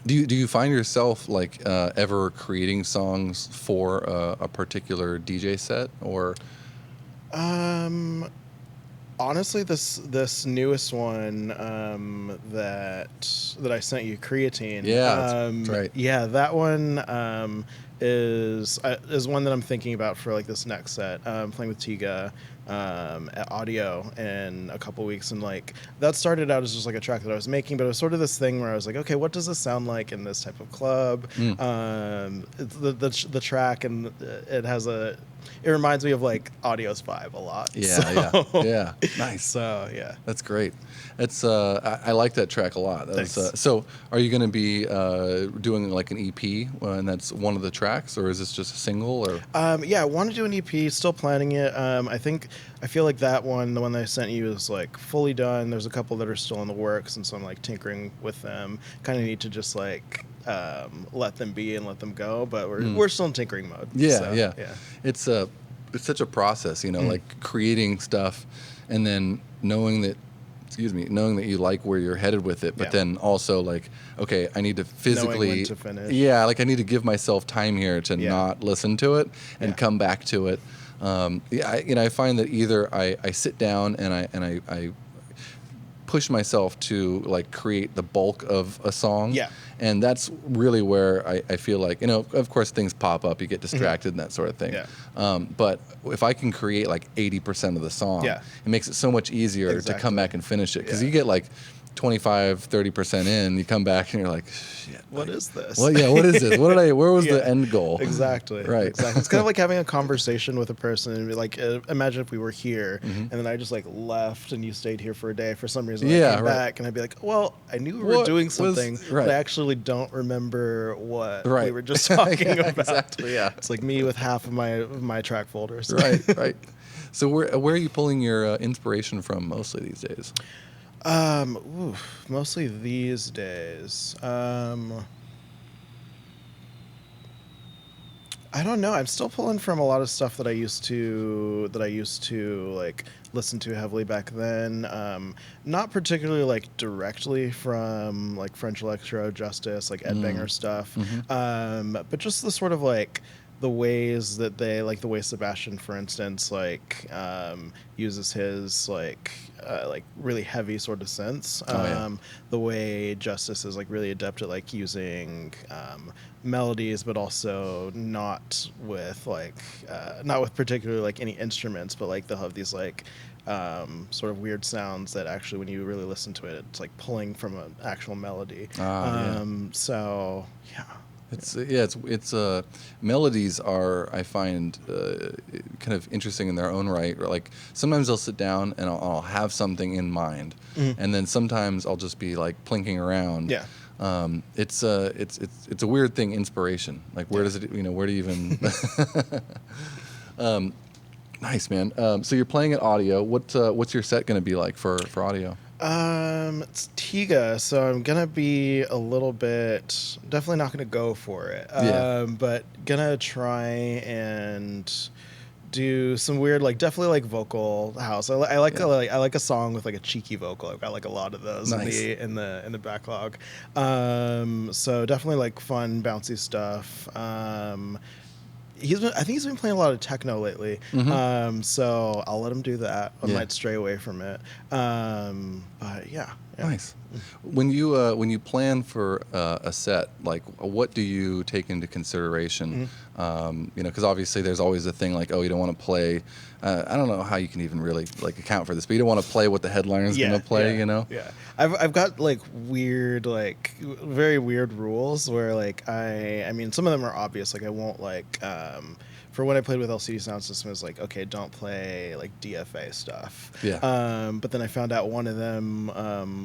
Do you find yourself like ever creating songs for a particular DJ set or? Honestly, this newest one that I sent you, Creatine. Yeah, that's right. Yeah, that one is one that I'm thinking about for like this next set. Playing with Tiga at Audio in a couple weeks, and like that started out as just like a track that I was making, but it was sort of this thing where I was like, okay, what does this sound like in this type of club? It's the track, and it reminds me of like Audio's vibe a lot. Yeah, yeah. Nice. So yeah, that's great. It's I like that track a lot. So are you going to be doing like an EP and that's one of the tracks, or is this just a single? Or yeah, I want to do an EP. Still planning it. I feel like that one, the one that I sent you, is like fully done. There's a couple that are still in the works, and so I'm like tinkering with them. Kind of need to just like let them be and let them go, but we're still in tinkering mode. Yeah. It's such a process, like creating stuff, and then knowing that you like where you're headed with it, but then also like, okay, I need to physically, knowing when to finish. Yeah, like I need to give myself time here to not listen to it and come back to it. I find that either I sit down and I push myself to like create the bulk of a song. Yeah. And that's really where I feel like, of course things pop up, you get distracted and that sort of thing. Yeah. But if I can create like 80% of the song, it makes it so much easier to come back and finish it. Because you get like 25-30% in, you come back and you're like, shit. What is this? Well, yeah, what is this? Where was the end goal? Exactly. Right. Exactly. It's kind of like having a conversation with a person and be like, imagine if we were here and then I just like left and you stayed here for a day for some reason. I came back and I'd be like, well, I knew we were doing something, but I actually don't remember what we were just talking about. Exactly. Yeah. It's like me with half of my track folders. Right. So where are you pulling your inspiration from mostly these days? Mostly these days. I don't know. I'm still pulling from a lot of stuff that I used to like listen to heavily back then. Not particularly like directly from like French Electro, Justice, like Ed Banger stuff. But just the sort of like the ways that they like the way Sebastian, for instance, like uses his like really heavy sort of synths. The way Justice is like really adept at like using melodies, but also not with particularly like any instruments, but like they'll have these like sort of weird sounds that actually, when you really listen to it, it's like pulling from an actual melody. So yeah. It's melodies are, I find, kind of interesting in their own right. Like sometimes I'll sit down and I'll have something in mind, and then sometimes I'll just be like plinking around. Yeah. It's a weird thing, inspiration. Like where does it, where do you even? Nice, man. So you're playing at Audio. What's your set going to be like for Audio? It's Tiga, so I'm gonna be a little bit, definitely not gonna go for it. But gonna try and do some weird, like definitely like vocal house. I like a song with like a cheeky vocal. I've got like a lot of those in the backlog. So definitely like fun, bouncy stuff. I think he's been playing a lot of techno lately, so I'll let him do that. I might stray away from it, but yeah. Nice. When you plan for a set, like what do you take into consideration? Because obviously there's always a thing like, oh, you don't want to play. I don't know how you can even really like account for this, but you don't want to play what the headliner is going to play. Yeah. I've got like weird, like very weird rules where like I mean some of them are obvious. Like I won't like for when I played with LCD Sound System, it's like, okay, don't play like DFA stuff. Yeah. But then I found out one of them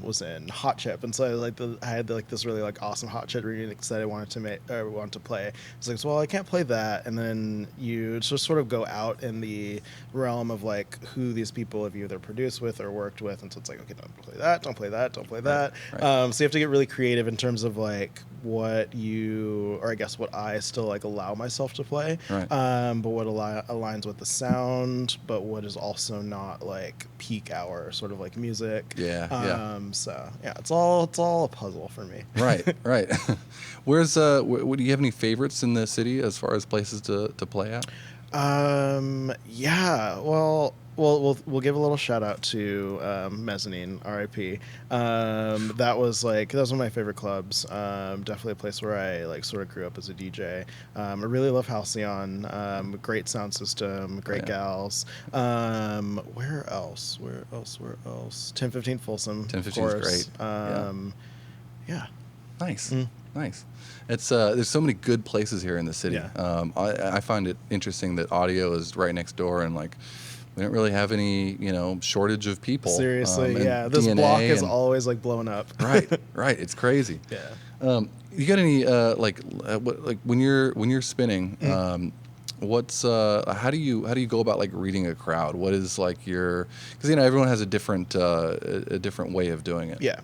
was in Hot Chip, and so I had like this really like awesome Hot Chip remix that I wanted to play. It's like, well, I can't play that, and then you just sort of go out in the realm of like who these people have either produced with or worked with, and so it's like, okay, don't play that, don't play that, don't play that. Right. So you have to get really creative in terms of like what I guess what I still like allow myself to play. Right. but what aligns with the sound, but what is also not like peak hour sort of like music. So yeah, it's all a puzzle for me. Right. Where's do you have any favorites in the city as far as places to play at? Yeah. Well, we'll give a little shout out to Mezzanine, RIP. That was one of my favorite clubs. Definitely a place where I like sort of grew up as a DJ. I really love Halcyon. Great sound system, great gals. Where else? 1015 Folsom. 1015 is great. Yeah. Nice. Nice. It's there's so many good places here in the city. Yeah. I find it interesting that audio is right next door, and like we don't really have any shortage of people. Seriously, this DNA block is always like blowing up. right. It's crazy. Yeah. You got any like when you're spinning? What's how do you go about like reading a crowd? What is like your, because everyone has a different way of doing it. Yeah.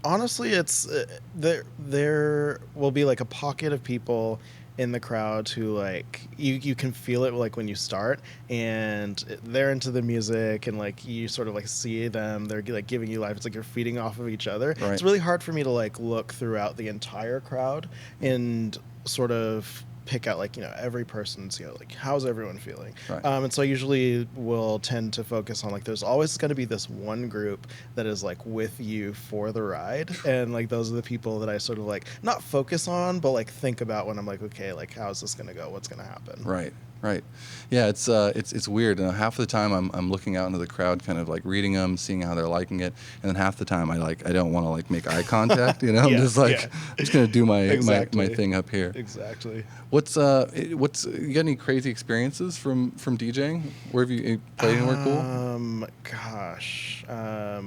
Honestly, it's there will be like a pocket of people in the crowd who like you can feel it like when you start, and they're into the music, and like you sort of like see them, they're like giving you life. It's like you're feeding off of each other. Right. It's really hard for me to like look throughout the entire crowd and sort of pick out like every person's like how's everyone feeling. Right. And so I usually will tend to focus on like there's always going to be this one group that is like with you for the ride, and like those are the people that I sort of like not focus on but like think about when I'm like, okay, like how's this going to go, what's going to happen. Right. Yeah, it's weird. Half the time I'm looking out into the crowd, kind of like reading them, seeing how they're liking it, and then half the time I don't want to like make eye contact. I'm just like I'm just gonna do my thing up here. Exactly. What's you got any crazy experiences from DJing? Where have you played anywhere cool? Gosh. I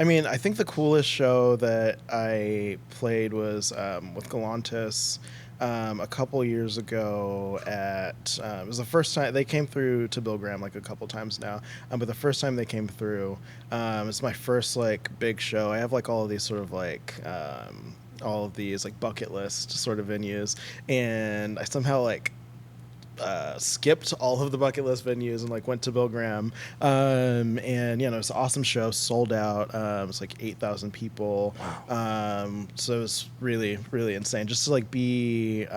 mean, I think the coolest show that I played was with Galantis. A couple years ago it was the first time they came through to Bill Graham like a couple times now, but the first time they came through, it's my first like big show. I have like all of these sort of like all of these like bucket list sort of venues, and I somehow like skipped all of the bucket list venues and like went to Bill Graham, and it was an awesome show, sold out. It was like 8,000 people. Wow. So it was really, really insane just to like be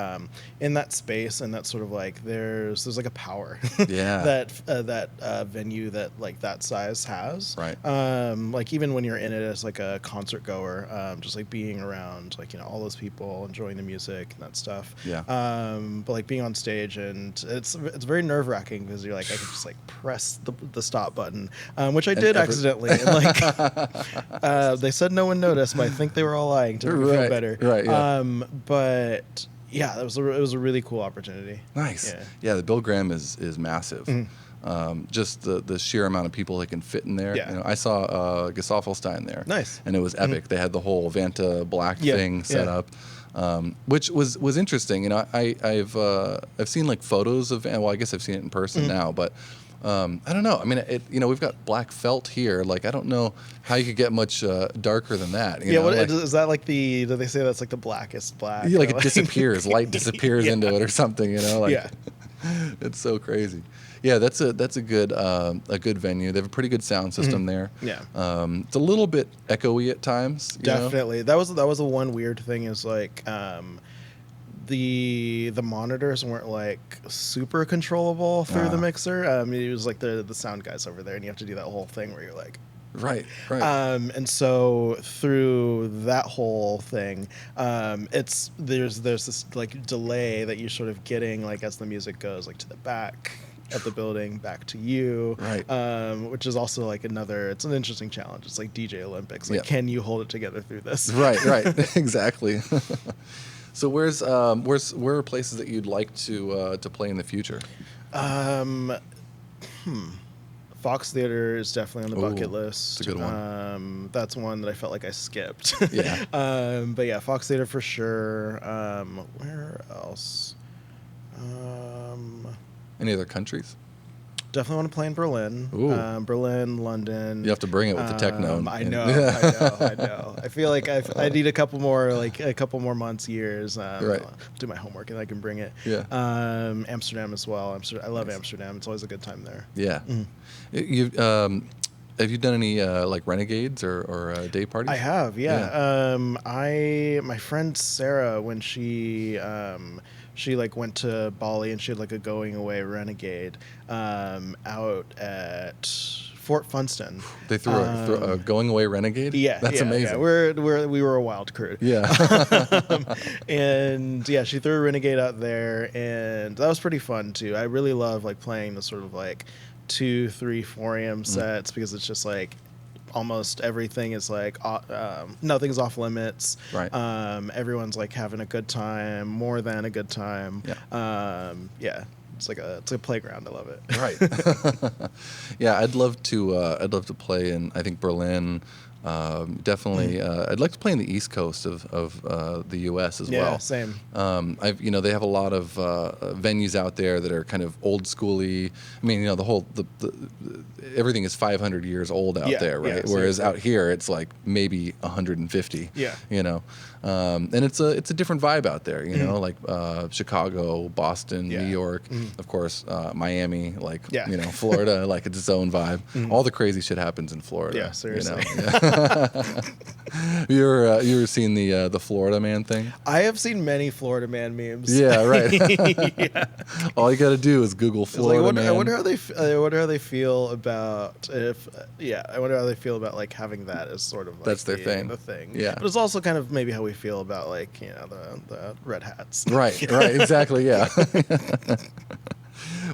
in that space, and that sort of like there's like a power that venue that like that size has. Right. Like even when you're in it as like a concert goer, just like being around like all those people enjoying the music and that stuff. Yeah. But like being on stage, and it's very nerve-wracking because you're like, I could just like press the stop button, which I did accidentally, and like they said no one noticed, but I think they were all lying to make me feel better. Right. Yeah. But yeah, it was a really cool opportunity. Nice. Yeah, the Bill Graham is massive. Mm-hmm. Just the sheer amount of people that can fit in there. Yeah. I saw Gesaffelstein there. Nice. And it was epic. Mm-hmm. They had the whole Vanta Black thing set up. Which was interesting. I've seen like photos of, well, I guess I've seen it in person now, but I don't know. I mean, we've got black felt here. Like, I don't know how you could get much darker than that. What is that like do they say that's like the blackest black? Yeah, like it disappears, light disappears into it or something. It's so crazy. Yeah, that's a good venue. They have a pretty good sound system there. Yeah. It's a little bit echoey at times. Definitely. That was the one weird thing is like the monitors weren't like super controllable through the mixer. It was like the sound guys over there, and you have to do that whole thing where you're like. Right. And so through that whole thing, there's this like delay that you're sort of getting like as the music goes like to the back of the building back to you, right? Which is also like it's an interesting challenge. It's like DJ Olympics. Like, can you hold it together through this? Right. Exactly. So where are places that you'd like to play in the future? Fox Theater is definitely on the bucket list. It's a good one. That's one that I felt like I skipped. Yeah. But yeah, Fox Theater for sure. Where else? Any other countries? definitely want to play in Berlin. Berlin, London. You have to bring it with the techno. I know. I feel like I need a couple more months, years. Right. Do my homework and I can bring it. Yeah. Amsterdam as well. I love Amsterdam. It's always a good time there. Yeah. Have you done any like renegades or day parties? I have, yeah. My friend Sarah, when she like went to Bali and she had like a going away renegade out at Fort Funston. They threw a going away renegade? Yeah. That's amazing. Yeah. We were a wild crew. Yeah. And yeah, she threw a renegade out there and that was pretty fun too. I really love like playing the sort of like 2, 3, 4 a.m. sets because it's just like almost everything is like nothing's off limits. Right. Everyone's like having a good time, more than a good time. Yeah. It's like a playground. I love it. Right. Yeah, I'd love to play in, I think, Berlin. Definitely, I'd like to play in the East Coast of the U.S. as well. Yeah, same. They have a lot of venues out there that are kind of old schooly. I mean, everything is 500 years old out there, right? Yeah, whereas out here, it's like maybe 150. Yeah. And it's a different vibe out there. Like Chicago, Boston, New York, of course, Miami, Florida, like it's its own vibe. All the crazy shit happens in Florida. Yeah, seriously. You ever seen the Florida man thing? I have seen many Florida man memes. Yeah, right. Yeah. All you got to do is Google Florida man. I wonder how they feel about like having that as sort of like that's their thing. The thing. Yeah. But it's also kind of maybe how we feel about like the red hats. Right. Exactly. Yeah.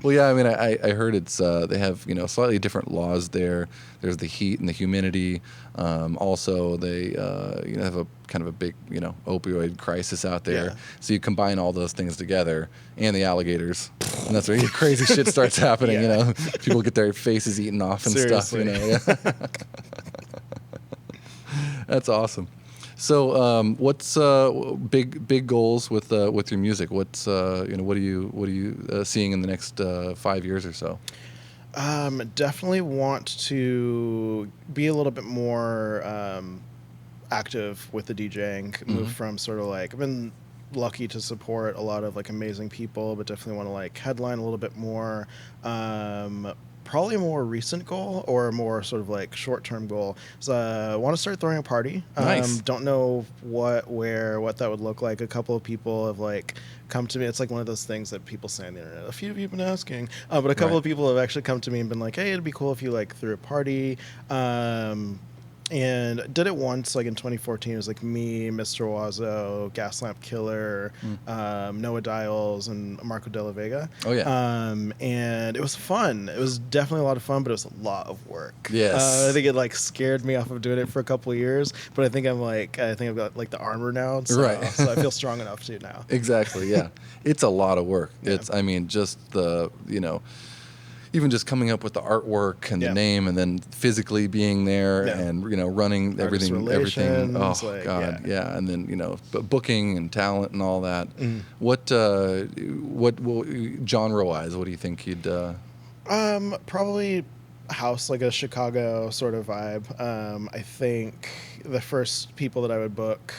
Well, yeah. I mean, I heard it's they have slightly different laws there. There's the heat and the humidity. Also, they have a kind of a big opioid crisis out there. Yeah. So you combine all those things together, and the alligators, and that's where crazy shit starts happening. Yeah. People get their faces eaten off and Seriously. stuff. Yeah. That's awesome. So, what's big goals with your music? What's what are you seeing in the next 5 years or so? Definitely want to be a little bit more active with the DJing. Move from sort of like I've been lucky to support a lot of like amazing people, but definitely want to like headline a little bit more. Probably a more recent goal or a more sort of like short-term goal is I want to start throwing a party. Nice. Don't know what that would look like. A couple of people have like come to me. It's like one of those things that people say on the internet. A few of you have been asking, but a couple of people have actually come to me and been like, "Hey, it'd be cool if you like threw a party." And did it once, like in 2014. It was like me, Mr. Wazo, Gaslamp Killer, Noah Dials, and Marco De La Vega. Oh yeah. And it was fun. It was definitely a lot of fun, but it was a lot of work. Yes. I think it like scared me off of doing it for a couple of years, but I think I've got like the armor now, so, right. So I feel strong enough to now. Exactly. Yeah. It's a lot of work. Yeah. Just the even just coming up with the artwork and the name, and then physically being there and running everything. Oh like, God, yeah. And then booking and talent and all that. What genre wise? What do you think you'd? Probably house, like a Chicago sort of vibe. I think the first people that I would book,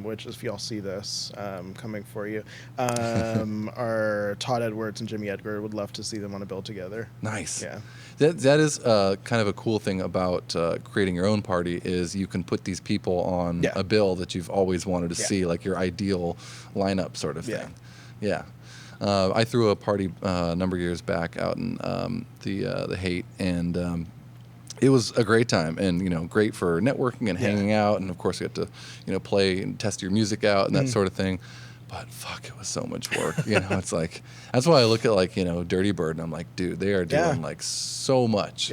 which is if y'all see this coming for you, are Todd Edwards and Jimmy Edgar. Would love to see them on a bill together. Nice. Yeah. That is kind of a cool thing about creating your own party is you can put these people on a bill that you've always wanted to see, like your ideal lineup sort of thing. Yeah. I threw a party a number of years back out in the Haight, and it was a great time, and great for networking and hanging out, and of course you get to play and test your music out and that sort of thing. But fuck, it was so much work. It's like that's why I look at like Dirty Bird, and I'm like, dude, they are doing like so much.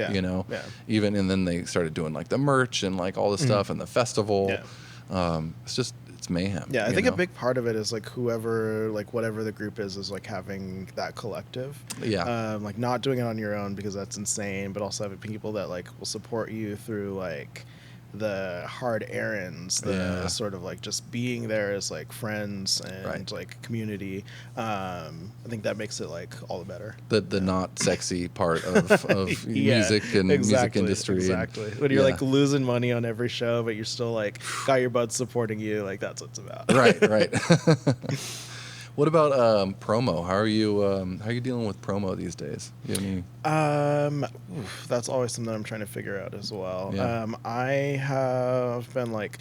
Even and then they started doing like the merch and like all the stuff and the festival. It's mayhem. Yeah, I think a big part of it is like whoever, like whatever the group is like having that collective. Yeah. Like not doing it on your own because that's insane, but also having people that like will support you through like the hard errands, the sort of like just being there as like friends and like community. I think that makes it like all the better. The not sexy part of music and music industry. Exactly. When you're like losing money on every show, but you're still like got your buds supporting you, like that's what it's about. Right. What about promo? How are you dealing with promo these days? You have any? That's always something I'm trying to figure out as well. Yeah. I have been like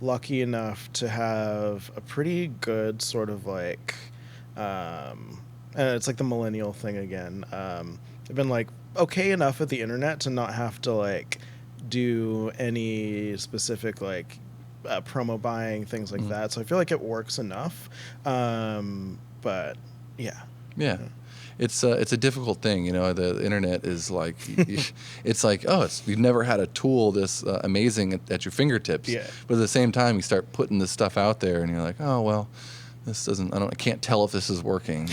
lucky enough to have a pretty good sort of like, and it's like the millennial thing again. I've been like okay enough with the internet to not have to like do any specific like promo buying, things like that. So I feel like it works enough. But yeah. It's a difficult thing, the internet is like, it's like, you've never had a tool this amazing at your fingertips. Yeah. But at the same time, you start putting this stuff out there and you're like, oh, well, this doesn't, I can't tell if this is working,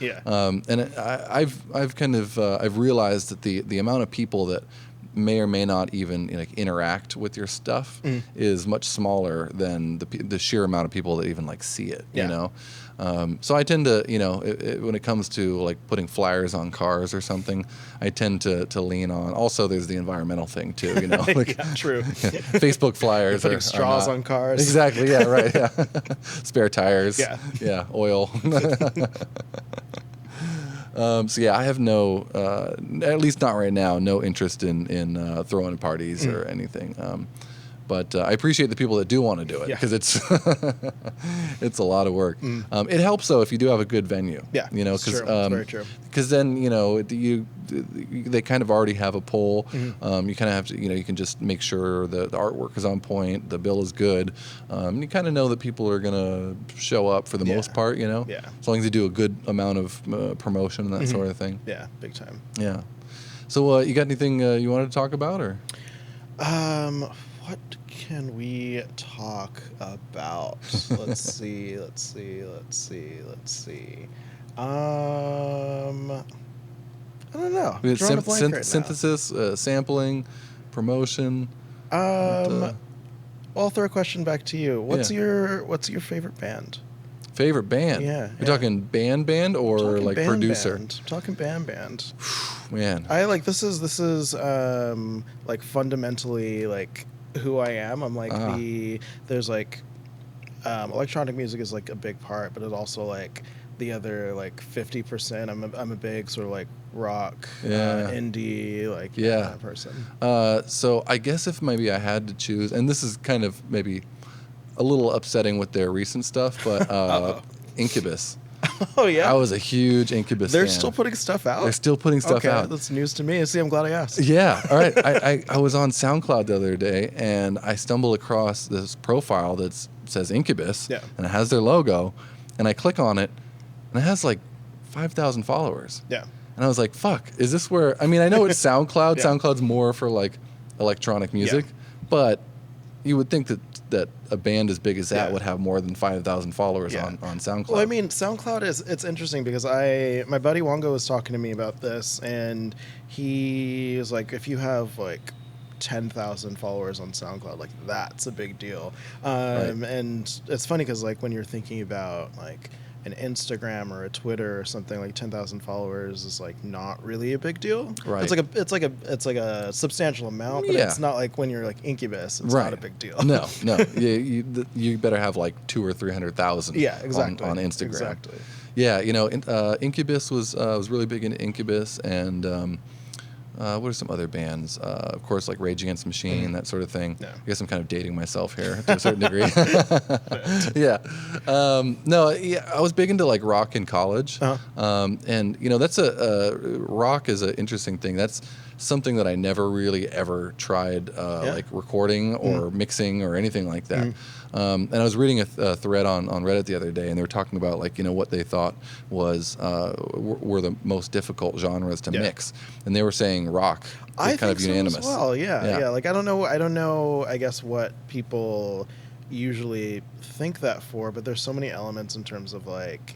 Yeah. And I've kind of, I've realized that the amount of people that may or may not even like interact with your stuff is much smaller than the sheer amount of people that even like see it. So I tend to, when it comes to like putting flyers on cars or something, I tend to lean on. Also, there's the environmental thing too. Like, true. Facebook flyers putting straws on cars. Exactly. Yeah. Right. Yeah. Spare tires. Yeah. Yeah. Oil. So yeah, I have no, at least not right now, no interest in throwing parties or anything. But I appreciate the people that do want to do it because it's it's a lot of work. It helps though if you do have a good venue. Yeah, because very true. Because then they kind of already have a poll. You kind of have to you can just make sure the artwork is on point, the bill is good. You kind of know that people are gonna show up for the most part. Yeah. As long as you do a good amount of promotion and that sort of thing. Yeah, big time. Yeah. So you got anything you wanted to talk about or? What can we talk about? Let's see. I don't know. We had synthesis, sampling, promotion. Well, I'll throw a question back to you. What's your favorite band? Favorite band? Yeah. You're talking band or like band producer? Band. Talking band. Man. I like this is like fundamentally like who I am. I'm like there's like electronic music is like a big part, but it also like the other like 50%. I'm a big sort of like rock, indie like kind of person. So I guess if maybe I had to choose, and this is kind of maybe a little upsetting with their recent stuff, but Incubus. Oh yeah, I was a huge Incubus They're fan. still putting stuff out? They're still putting stuff out. That's news to me. See, I'm glad I asked. Yeah. All right. I was on SoundCloud the other day, and I stumbled across this profile that says Incubus, and it has their logo, and I click on it, and it has like 5,000 followers. Yeah. And I was like, fuck, is this where... I mean, I know it's SoundCloud. SoundCloud's more for like electronic music, but you would think that a band as big as that would have more than 5,000 followers on SoundCloud. Well, I mean, SoundCloud it's interesting because my buddy Wongo was talking to me about this, and he was like, if you have like 10,000 followers on SoundCloud, like that's a big deal. And it's funny because like when you're thinking about like an Instagram or a Twitter or something, like 10,000 followers is like not really a big deal. Right. It's like a substantial amount, but it's not like when you're like Incubus, it's not a big deal. No. You better have like 200,000 or 300,000. Yeah, exactly. On Instagram. Exactly. Yeah, Incubus was really big into Incubus, and what are some other bands? Of course, like Rage Against the Machine, that sort of thing. Yeah. I guess I'm kind of dating myself here to a certain degree. Yeah. I was big into like rock in college. And, that's rock is an interesting thing. That's something that I never really ever tried like recording or mixing or anything like that. And I was reading a thread on Reddit the other day, and they were talking about like what they thought was were the most difficult genres to mix, and they were saying rock. I kind of unanimous. So as well, yeah. Like I don't know. I guess what people usually think that for, but there's so many elements in terms of like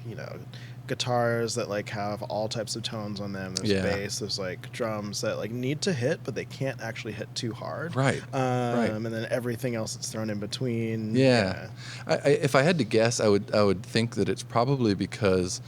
guitars that like have all types of tones on them. There's bass. There's like drums that like need to hit, but they can't actually hit too hard. Right. Right. And then everything else that's thrown in between. Yeah. If I had to guess, I would think that it's probably because,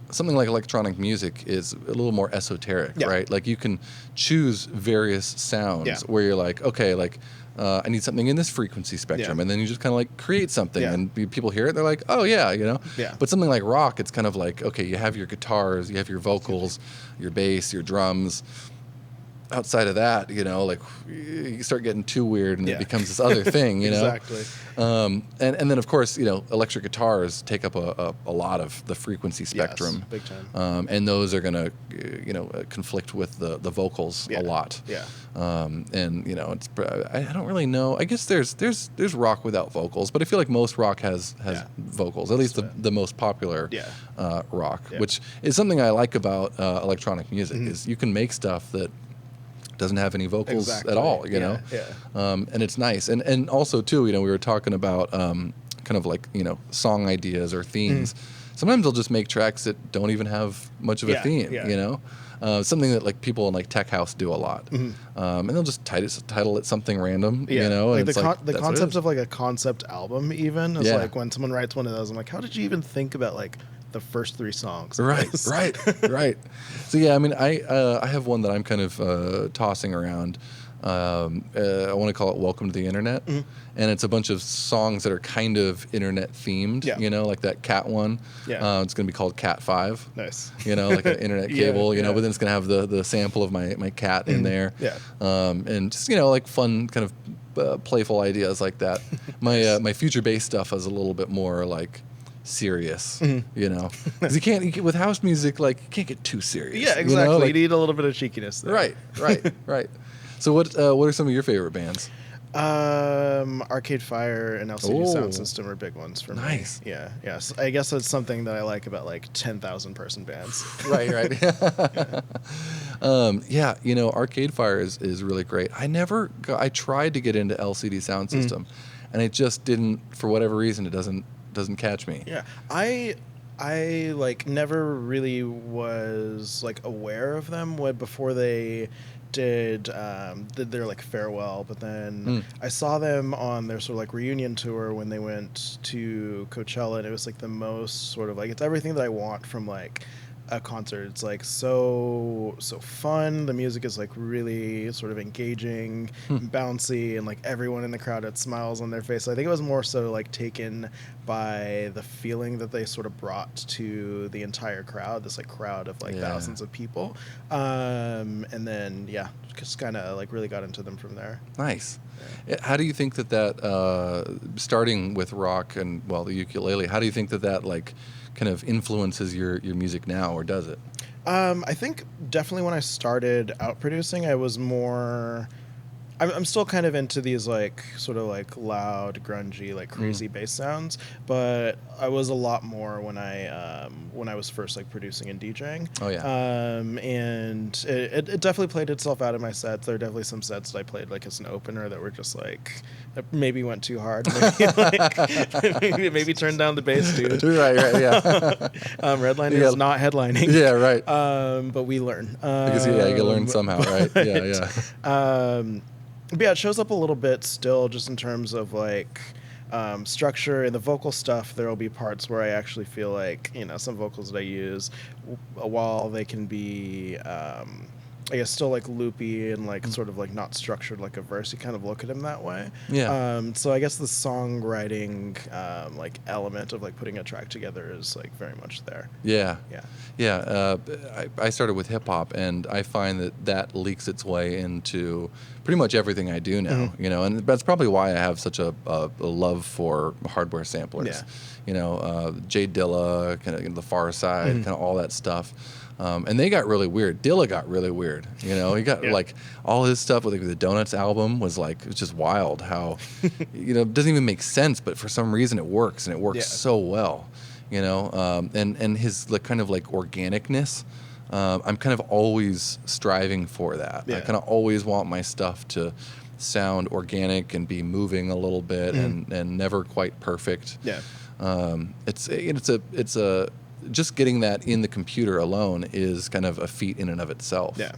something like electronic music is a little more esoteric, right? Like you can choose various sounds where you're like, okay, like I need something in this frequency spectrum, and then you just kind of like create something, and people hear it, they're like, oh yeah, Yeah. But something like rock, it's kind of like, okay, you have your guitars, you have your vocals, your bass, your drums. Outside of that, like you start getting too weird, and it becomes this other thing, Exactly. And then of course, electric guitars take up a lot of the frequency spectrum, big time. and those are gonna, conflict with the vocals a lot. Yeah. And it's I don't really know. I guess there's rock without vocals, but I feel like most rock has vocals. At least the most popular rock, which is something I like about electronic music is you can make stuff that doesn't have any vocals at all, and it's nice. And also too, we were talking about kind of like, song ideas or themes. Sometimes they'll just make tracks that don't even have much of a theme, something that like people in like tech house do a lot. And they'll just title it something random, Like and the concept of like a concept album even is like when someone writes one of those, I'm like, how did you even think about like the first 3 songs? Right. So yeah, I mean, I have one that I'm kind of tossing around. I want to call it "Welcome to the Internet," and it's a bunch of songs that are kind of internet themed. Like that Cat one. It's going to be called Cat 5. Nice. Like an internet cable. But then it's going to have the sample of my cat in there. And just like fun kind of playful ideas like that. My future bass stuff is a little bit more like serious, because you can't with house music, like you can't get too serious. Yeah, exactly. You need a little bit of cheekiness there. Right. So what are some of your favorite bands? Arcade Fire and LCD Sound System are big ones for me. Nice. Yeah. So I guess that's something that I like about like 10,000 person bands. Right. Arcade Fire is really great. I tried to get into LCD Sound System, and it just didn't, for whatever reason, it doesn't catch me. Yeah. I like never really was like aware of them before they did their like farewell, but then I saw them on their sort of like reunion tour when they went to Coachella, and it was like the most sort of like, it's everything that I want from like a concert. It's like so fun. The music is like really sort of engaging, and bouncy, and like everyone in the crowd had smiles on their face. So I think it was more so like taken by the feeling that they sort of brought to the entire crowd, this like crowd of like thousands of people. And then just kind of like really got into them from there. Nice. How do you think that starting with rock and the ukulele, how do you think that like kind of influences your music now, or does it? I think definitely when I started out producing, I was more, I'm still kind of into these like sort of like loud, grungy, like crazy bass sounds, but I was a lot more when I was first like producing and DJing. Oh yeah. And it definitely played itself out in my sets. There are definitely some sets that I played like as an opener that were just like, that maybe went too hard. Maybe turned down the bass, dude. Right, yeah. Redlining is not headlining. Yeah, right. But we learn. Because you learn somehow, right? Yeah. But yeah, it shows up a little bit still, just in terms of like structure and the vocal stuff. There will be parts where I actually feel like, some vocals that I use, while they can be I guess still like loopy and like sort of like not structured like a verse, you kind of look at him that way. Yeah. So I guess the songwriting like element of like putting a track together is like very much there. Yeah. I started with hip hop, and I find that leaks its way into pretty much everything I do now. And that's probably why I have such a love for hardware samplers. Jay Dilla, kind of the Far Side, kind of all that stuff. And they got really weird. Dilla got really weird. He got like all his stuff with like, the Donuts album was just wild how, it doesn't even make sense, but for some reason it works, and it works so well, and his like kind of like organicness. I'm kind of always striving for that. I kind of always want my stuff to sound organic and be moving a little bit and never quite perfect. It's just getting that in the computer alone is kind of a feat in and of itself. Yeah.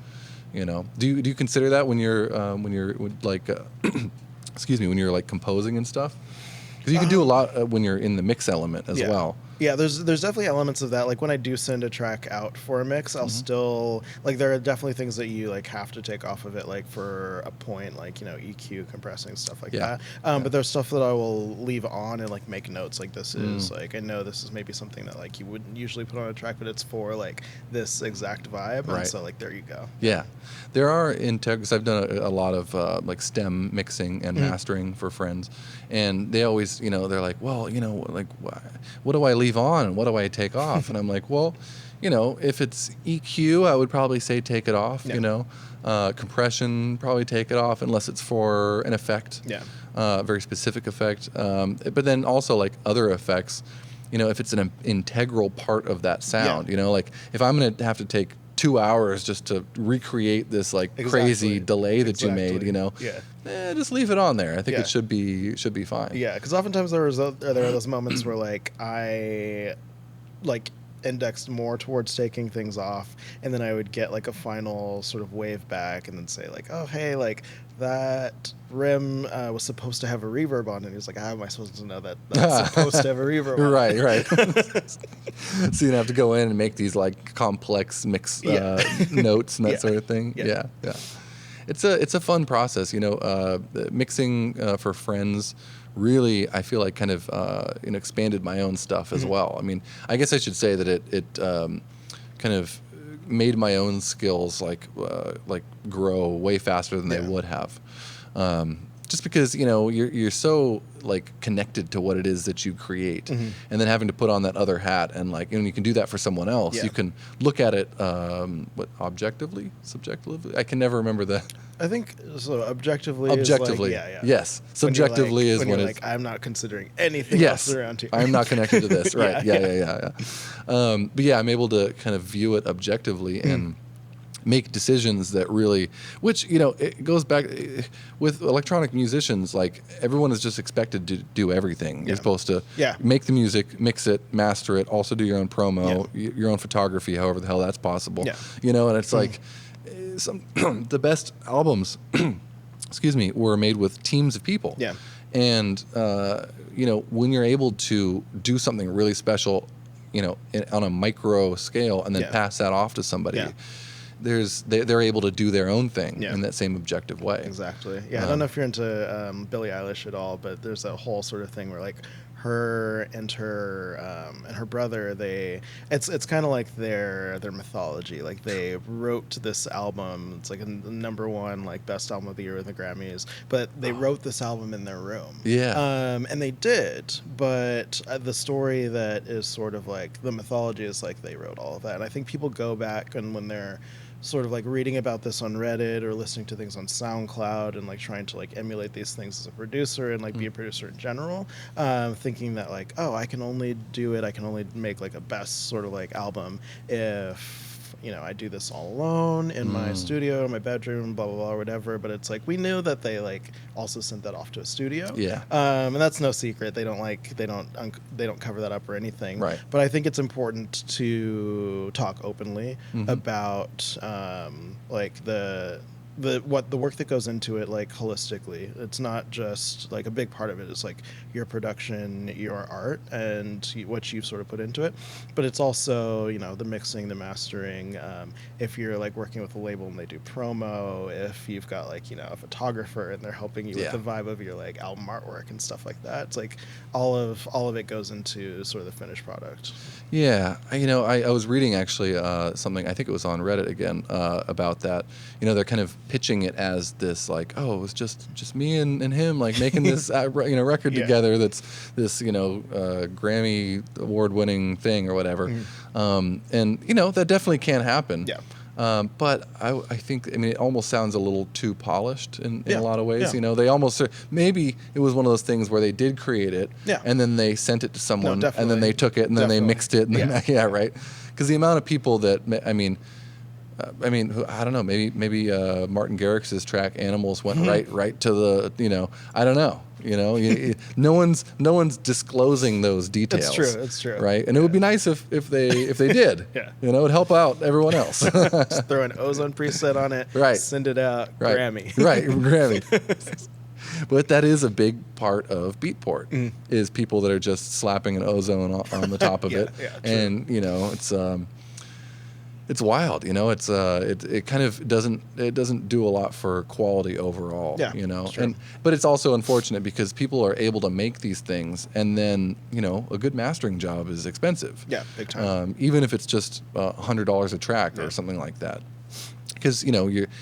You know, do you consider that when you're like excuse me, when you're like composing and stuff? Because you can do a lot when you're in the mix element as well. Yeah, there's definitely elements of that. Like when I do send a track out for a mix, I'll still like there are definitely things that you like have to take off of it, like for a point, like EQ, compressing, stuff like that. But there's stuff that I will leave on and like make notes. Like this is like I know this is maybe something that like you wouldn't usually put on a track, but it's for like this exact vibe. And so like there you go. Yeah, there are because I've done a lot of like stem mixing and mastering for friends, and they always they're like, well, like what do I leave on and what do I take off? And I'm like, well, if it's EQ, I would probably say take it off. Compression, probably take it off unless it's for an effect, very specific effect. But then also like other effects, if it's an integral part of that sound, like if I'm going to have to take 2 hours just to recreate this like crazy delay that you made, just leave it on there. I think it should be fine. Yeah, because oftentimes there are those moments where like I like indexed more towards taking things off, and then I would get like a final sort of wave back and then say like, oh hey, like that rim was supposed to have a reverb on it. He was like, how am I supposed to know that that's supposed to have a reverb on it? Right. So you have to go in and make these like complex mix notes and that sort of thing. Yeah. It's a fun process, mixing for friends. Really, I feel like kind of expanded my own stuff as well. I mean, I guess I should say that it kind of made my own skills like grow way faster than they would have. Just because you're so like connected to what it is that you create, and then having to put on that other hat and like you can do that for someone else. You can look at it objectively, subjectively. I can never remember that. I think so. Objectively, yes. Subjectively is when it's like I'm not considering anything else around here. I'm not connected to this, right? Yeah. But yeah, I'm able to kind of view it objectively and make decisions that really, which it goes back with electronic musicians. Like everyone is just expected to do everything. You're supposed to make the music, mix it, master it, also do your own promo, your own photography, however the hell that's possible. And it's like. The best albums, excuse me, were made with teams of people. And when you're able to do something really special, on a micro scale, and then pass that off to somebody, they're able to do their own thing in that same objective way. Exactly. Yeah, I don't know if you're into Billie Eilish at all, but there's a whole sort of thing where like her and her brother, it's kind of like their mythology. Like they wrote this album. It's like a #1 like best album of the year in the Grammys. But they wrote this album in their room. And they did. But the story that is sort of like the mythology is like they wrote all of that. And I think people go back and when they're sort of like reading about this on Reddit or listening to things on SoundCloud and like trying to like emulate these things as a producer and like be a producer in general, thinking that like, oh, I can only make like a best sort of like album if I do this all alone in my studio, in my bedroom, blah blah blah, or whatever. But it's like we knew that they like also sent that off to a studio, and that's no secret. They don't cover that up or anything. Right. But I think it's important to talk openly about like the work that goes into it, like holistically. It's not just like a big part of it is like your production, your art, and what you've sort of put into it, but it's also the mixing, the mastering. If you're like working with a label and they do promo, if you've got like a photographer and they're helping you with the vibe of your like album artwork and stuff like that, it's like all of it goes into sort of the finished product. I was reading actually something, I think it was on Reddit again, about that. They're kind of pitching it as this like, oh, it was just me and him like making this record together that's this Grammy award-winning thing or whatever. And that definitely can happen. But I think it almost sounds a little too polished in a lot of ways. They almost maybe it was one of those things where they did create it and then they sent it to someone and then they took it and then they mixed it and then right, because the amount of people that I mean, I don't know. Maybe Martin Garrix's track "Animals" went right to the. I don't know. No one's disclosing those details. It's true. Right, and it would be nice if they did. Yeah. It'd help out everyone else. Just throw an ozone preset on it. Right. Send it out. Right. Grammy. Right. Grammy. But that is a big part of Beatport is people that are just slapping an ozone on the top of it, and it's wild. It kind of doesn't do a lot for quality overall. Yeah, sure. But it's also unfortunate because people are able to make these things, and then a good mastering job is expensive. Yeah, big time. Even if it's just $100 a track or something like that. Because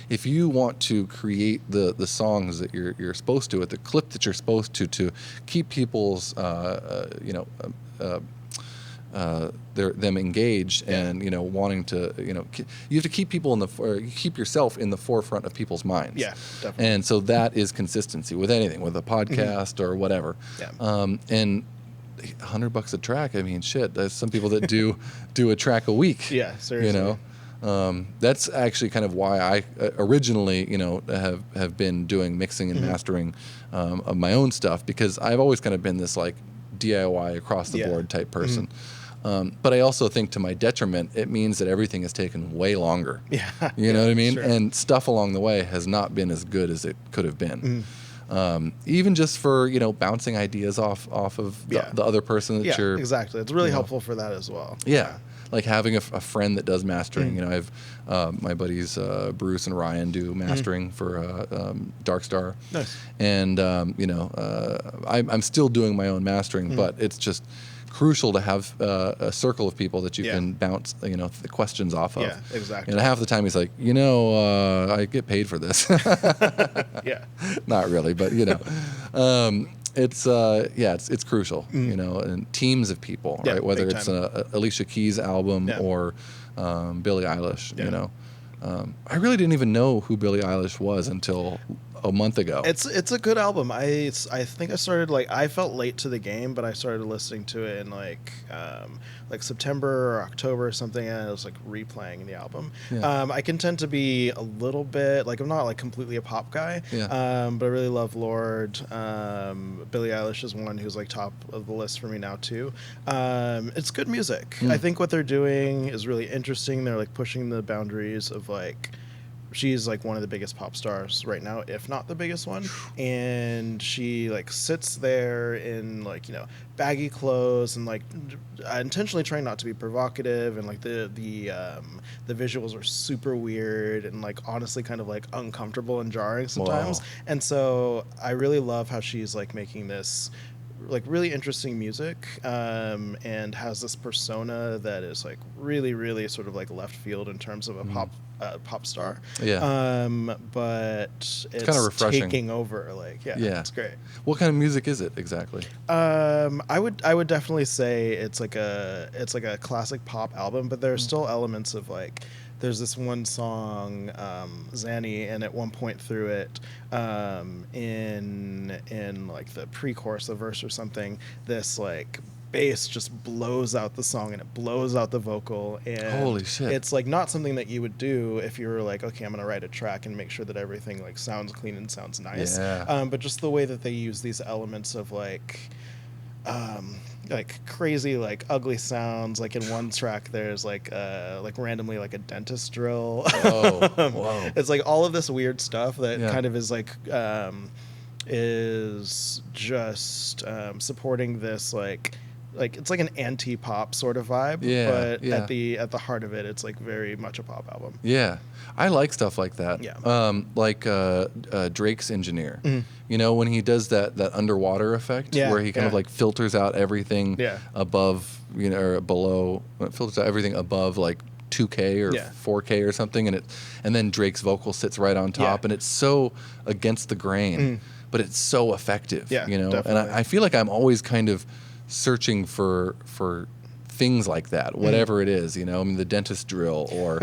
if you want to create the songs that you're supposed to, at the clip that you're supposed to keep people's them engaged and wanting to you have to keep people keep yourself in the forefront of people's minds. Yeah, definitely. And so that is consistency with anything, with a podcast or whatever. Yeah. And $100 a track. I mean, shit. There's some people that do a track a week. Yeah, seriously. That's actually kind of why I originally, have been doing mixing and mastering of my own stuff, because I've always kind of been this like DIY across the board type person. But I also think, to my detriment, it means that everything has taken way longer. Yeah. You know what I mean? Sure. And stuff along the way has not been as good as it could have been. Even just for bouncing ideas off of the other person that you're. Exactly. It's really helpful for that as well. Yeah. Like having a friend that does mastering. I have my buddies Bruce and Ryan do mastering for Dark Star. Nice. And I'm still doing my own mastering, but it's just crucial to have a circle of people that you can bounce the questions off of. Yeah, exactly. And half the time he's like, I get paid for this. Yeah. Not really, but it's crucial, and teams of people, right? Whether it's an Alicia Keys album or Billie Eilish, I really didn't even know who Billie Eilish was until a month ago. It's a good album. I think I started I felt late to the game, but I started listening to it in like September or October or something, and I was replaying the album. Yeah. I can tend to be a little bit I'm not completely a pop guy. Yeah. But I really love Lorde. Billie Eilish is one who's top of the list for me now too. It's good music. I think what they're doing is really interesting. They're pushing the boundaries of she's one of the biggest pop stars right now, if not the biggest one, and she sits there in baggy clothes and intentionally trying not to be provocative, and the visuals are super weird and honestly kind of uncomfortable and jarring sometimes. Wow. And so I really love how she's making this really interesting music, and has this persona that is really, really sort of left field in terms of a pop star. Yeah. But it's kind of refreshing. Taking over. It's great. What kind of music is it exactly? I would definitely say it's a classic pop album, but there are still elements of there's this one song, Zanny, and at one point through it, in the pre-chorus, the verse or something, this bass just blows out the song and it blows out the vocal, and holy shit, it's not something that you would do if you were okay, I'm gonna write a track and make sure that everything sounds clean and sounds nice. Yeah. But just the way that they use these elements of crazy ugly sounds, in one track there's randomly a dentist drill. Oh, whoa. It's all of this weird stuff that kind of is is just supporting this it's an anti-pop sort of vibe, but at the heart of it, it's very much a pop album. Yeah, I like stuff like that. Yeah. Drake's Engineer. When he does that underwater effect, where he kind of filters out everything above, or below, filters out everything above 2K or 4K or something, and then Drake's vocal sits right on top, and it's so against the grain, but it's so effective. Definitely. And I feel like I'm always kind of searching for things like that, whatever it is, the dentist drill, or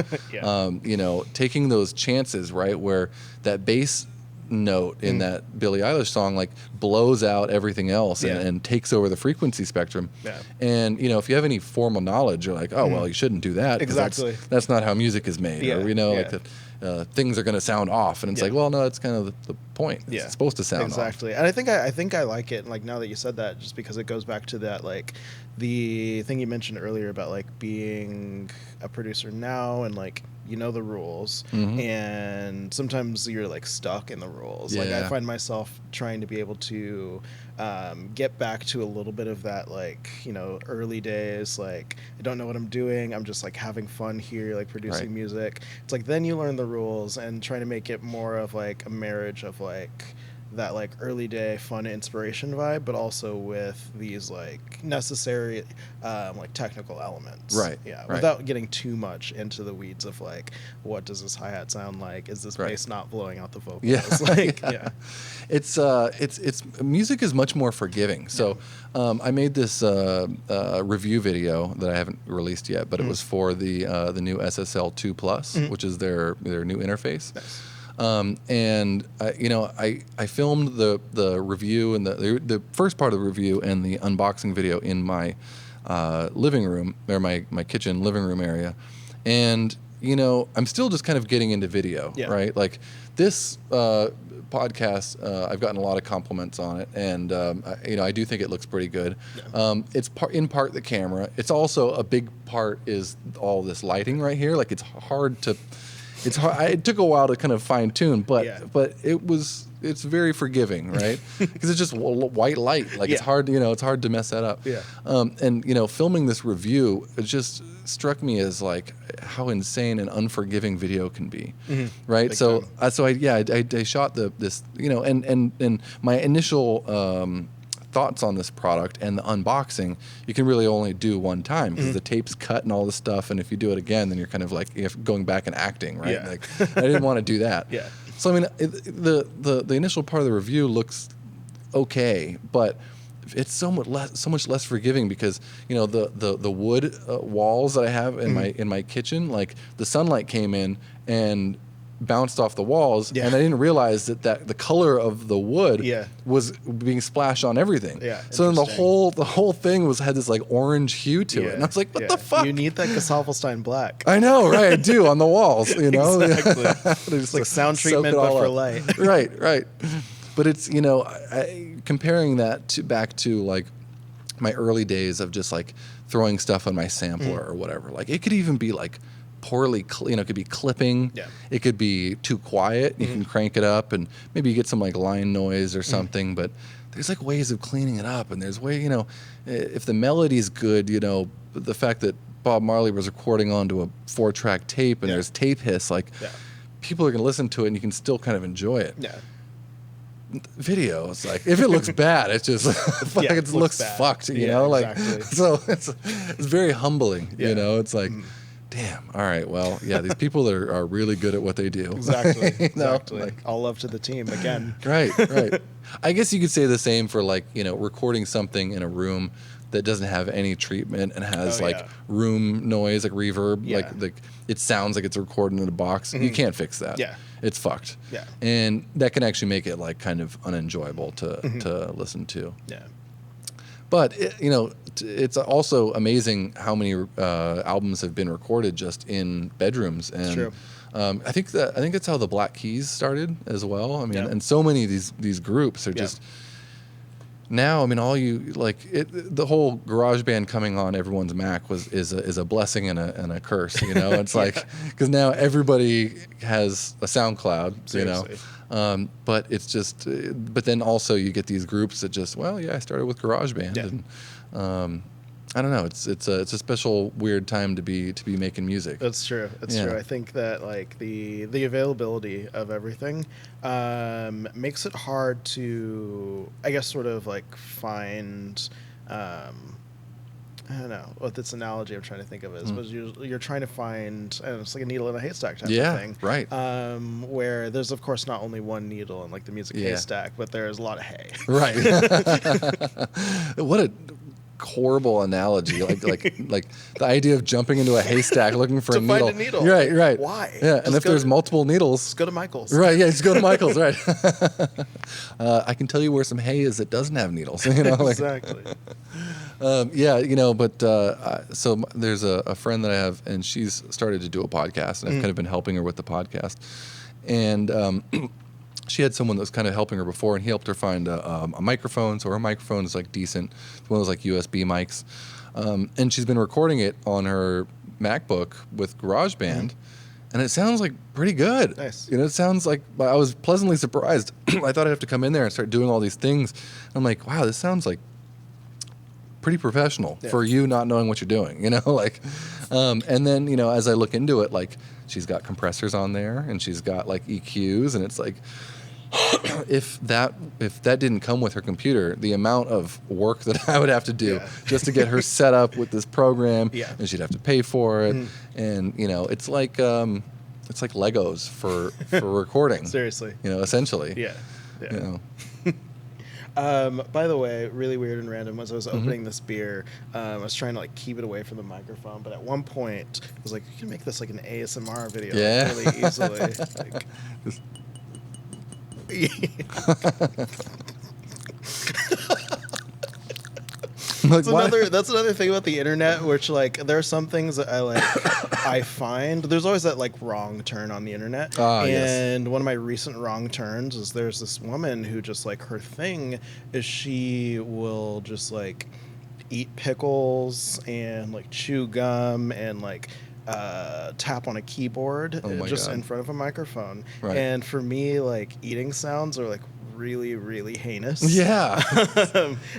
taking those chances, right, where that bass note in that Billie Eilish song like blows out everything else and takes over the frequency spectrum. Yeah. And if you have any formal knowledge, you're like, oh well, you shouldn't do that. Exactly. That's not how music is made. Yeah. Or like things are going to sound off, and it's like, well, no, that's kind of the point. It's supposed to sound exactly. off. And I think I like it. Like now that you said that, just because it goes back to that like the thing you mentioned earlier about like being a producer now and like the rules, and sometimes you're like stuck in the rules. Like I find myself trying to be able to get back to a little bit of that like early days, like I don't know what I'm doing, I'm just like having fun here, like producing music. It's like then you learn the rules and trying to make it more of like a marriage of like that like early day fun inspiration vibe, but also with these like necessary like technical elements, without getting too much into the weeds of like what does this hi-hat sound like, is this bass not blowing out the vocals, it's music is much more forgiving. So I made this review video that I haven't released yet, but it was for the new SSL 2 Plus, which is their new interface. Nice. And I filmed the review and the first part of the review and the unboxing video in my living room, or my kitchen living room area, and I'm still just kind of getting into video, right? Like this podcast, I've gotten a lot of compliments on it, and I do think it looks pretty good. It's in part the camera. It's also a big part is all this lighting right here. Like it's hard. It took a while to kind of fine tune, but it's very forgiving, right? Because it's just white light. Like it's hard, it's hard to mess that up. Yeah. And filming this review, it just struck me as like how insane and unforgiving video can be, right? Big so I shot this, and my initial thoughts on this product and the unboxing, you can really only do one time because the tape's cut and all this stuff, and if you do it again, then you're kind of like going back and acting, right? Like I didn't want to do that. So I mean, the initial part of the review looks okay, but it's so much less forgiving because the wood walls that I have in my kitchen, like the sunlight came in and bounced off the walls, and I didn't realize that the color of the wood was being splashed on everything. So then the whole thing had this like orange hue to it, and I was like, what the fuck? You need that Gesaffelstein black. I know, right? I do on the walls, Exactly. It's like sound treatment, but for light. Right. But it's comparing that back to like my early days of just like throwing stuff on my sampler or whatever. Like it could even be like poorly, it could be clipping. It could be too quiet. You can crank it up, and maybe you get some like line noise or something. But there's like ways of cleaning it up, and there's if the melody's good, the fact that Bob Marley was recording onto a 4-track tape and there's tape hiss, like people are gonna listen to it, and you can still kind of enjoy it. Video, it's like if it looks bad, it's just it looks fucked, exactly. So it's very humbling. It's like. Damn. All right. Well, these people are really good at what they do. Exactly. Exactly. Like, all love to the team again. Right. I guess you could say the same for like, recording something in a room that doesn't have any treatment and has room noise, like reverb, like it sounds like it's recorded in a box. You can't fix that. It's fucked. And that can actually make it like kind of unenjoyable to listen to. But it's also amazing how many albums have been recorded just in bedrooms, and true. I think that's how the Black Keys started as well. I mean, and so many of these groups are just now. I mean, the whole garage band coming on everyone's Mac is a blessing and a curse. It's like because now everybody has a SoundCloud. Seriously. But it's just, but then also you get these groups that just, I started with GarageBand, and I don't know, it's a special weird time to be making music. That's true. It's true. I think that like the availability of everything makes it hard to, I guess, sort of like find. I don't know what this analogy I'm trying to think of is, but you're trying to find, it's like a needle in a haystack type of thing. Right. Where there's, of course, not only one needle in like the music haystack, but there's a lot of hay. Right. horrible analogy, like the idea of jumping into a haystack looking for to a needle. find a needle. Right. Why? Yeah, and if there's multiple needles, just go to Michael's. Right. Yeah, just go to Michael's. Right. I can tell you where some hay is that doesn't have needles. Exactly. But so there's a friend that I have, and she's started to do a podcast, and I've kind of been helping her with the podcast, and she had someone that was kind of helping her before, and he helped her find a microphone. So her microphone is like decent. It's one of those like USB mics. And she's been recording it on her MacBook with GarageBand. And it sounds like pretty good. Nice. It sounds like, I was pleasantly surprised. I thought I'd have to come in there and start doing all these things. I'm like, wow, this sounds like pretty professional for you not knowing what you're doing, and then, as I look into it, like she's got compressors on there and she's got like EQs, and it's like, if that didn't come with her computer, the amount of work that I would have to do just to get her set up with this program, and she'd have to pay for it, and it's like Legos for recording. Seriously. Essentially. Yeah. By the way, really weird and random, as I was opening this beer, I was trying to like keep it away from the microphone, but at one point I was like, you can make this like an ASMR video really easily. That's another thing about the internet, which like there are some things that I find there's always that like wrong turn on the internet, and one of my recent wrong turns is there's this woman who just like her thing is she will just like eat pickles and like chew gum and like tap on a keyboard in front of a microphone, and for me like eating sounds are like really, really heinous.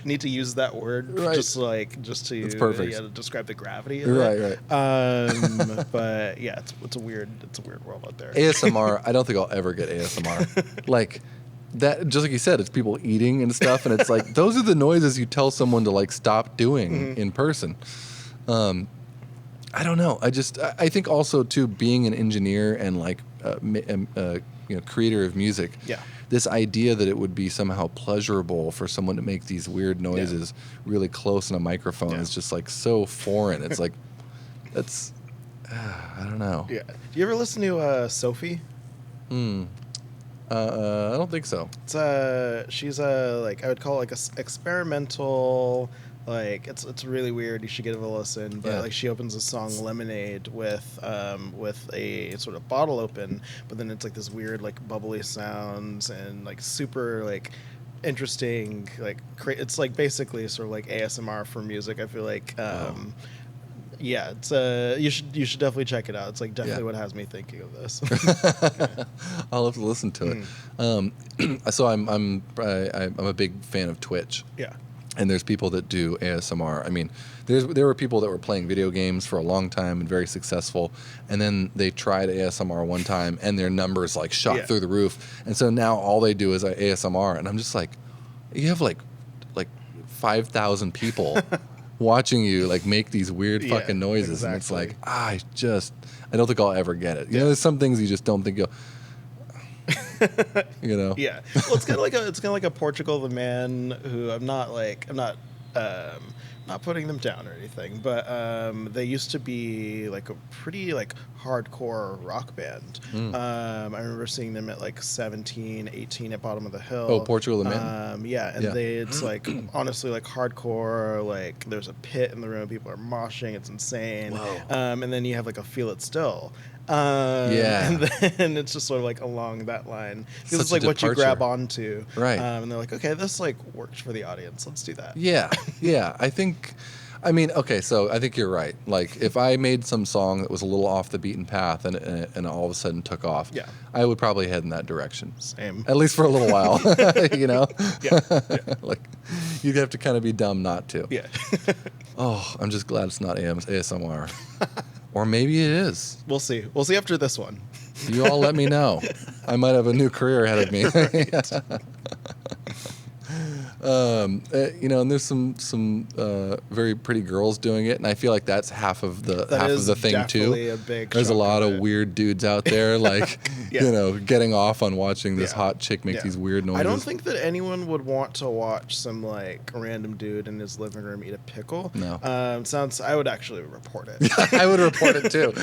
Need to use that word just to it's perfect. To describe the gravity of it. But yeah, it's a weird world out there. ASMR, I don't think I'll ever get ASMR. Like that, just like you said, it's people eating and stuff, and it's like those are the noises you tell someone to like stop doing in person. I don't know. I think also too, being an engineer and like creator of music. This idea that it would be somehow pleasurable for someone to make these weird noises really close in a microphone is just like so foreign. It's like, that's, I don't know. Yeah. Do you ever listen to Sophie? I don't think so. It's she's like I would call it like a experimental. Like it's really weird. You should give it a listen. But like she opens the song "Lemonade" with a sort of bottle open, but then it's like this weird like bubbly sounds and like super like interesting like it's like basically sort of like ASMR for music. I feel like it's you should definitely check it out. It's like definitely what has me thinking of this. I'll have to listen to it. So I'm a big fan of Twitch. And there's people that do ASMR. I mean, there were people that were playing video games for a long time and very successful, and then they tried ASMR one time, and their numbers like shot through the roof. And so now all they do is ASMR, and I'm just like, you have like 5,000 people watching you like make these weird fucking noises, and it's like I don't think I'll ever get it. There's some things you just don't think you'll. Well, it's kind of like a Portugal the Man, who I'm not putting them down or anything, but they used to be like a pretty like hardcore rock band. I remember seeing them at like 17, 18 at Bottom of the Hill. Oh, Portugal the Man. It's like honestly like hardcore. Like there's a pit in the room, people are moshing, it's insane. And then you have like a Feel It Still. And then it's just sort of like along that line, because it's like what you grab onto, and they're like, okay, this like works for the audience, let's do that. I think you're right. Like if I made some song that was a little off the beaten path and all of a sudden took off, I would probably head in that direction. Same. At least for a little while, Like you'd have to kind of be dumb not to. Oh, I'm just glad it's not ASMR. Or maybe it is. We'll see. We'll see after this one. You all let me know. I might have a new career ahead of me. You know, and there's some very pretty girls doing it, and I feel like that's half of the thing too. There's a lot of weird dudes out there, like you know, getting off on watching this hot chick make these weird noises. I don't think that anyone would want to watch some like random dude in his living room eat a pickle. No. I would actually report it. I would report it too.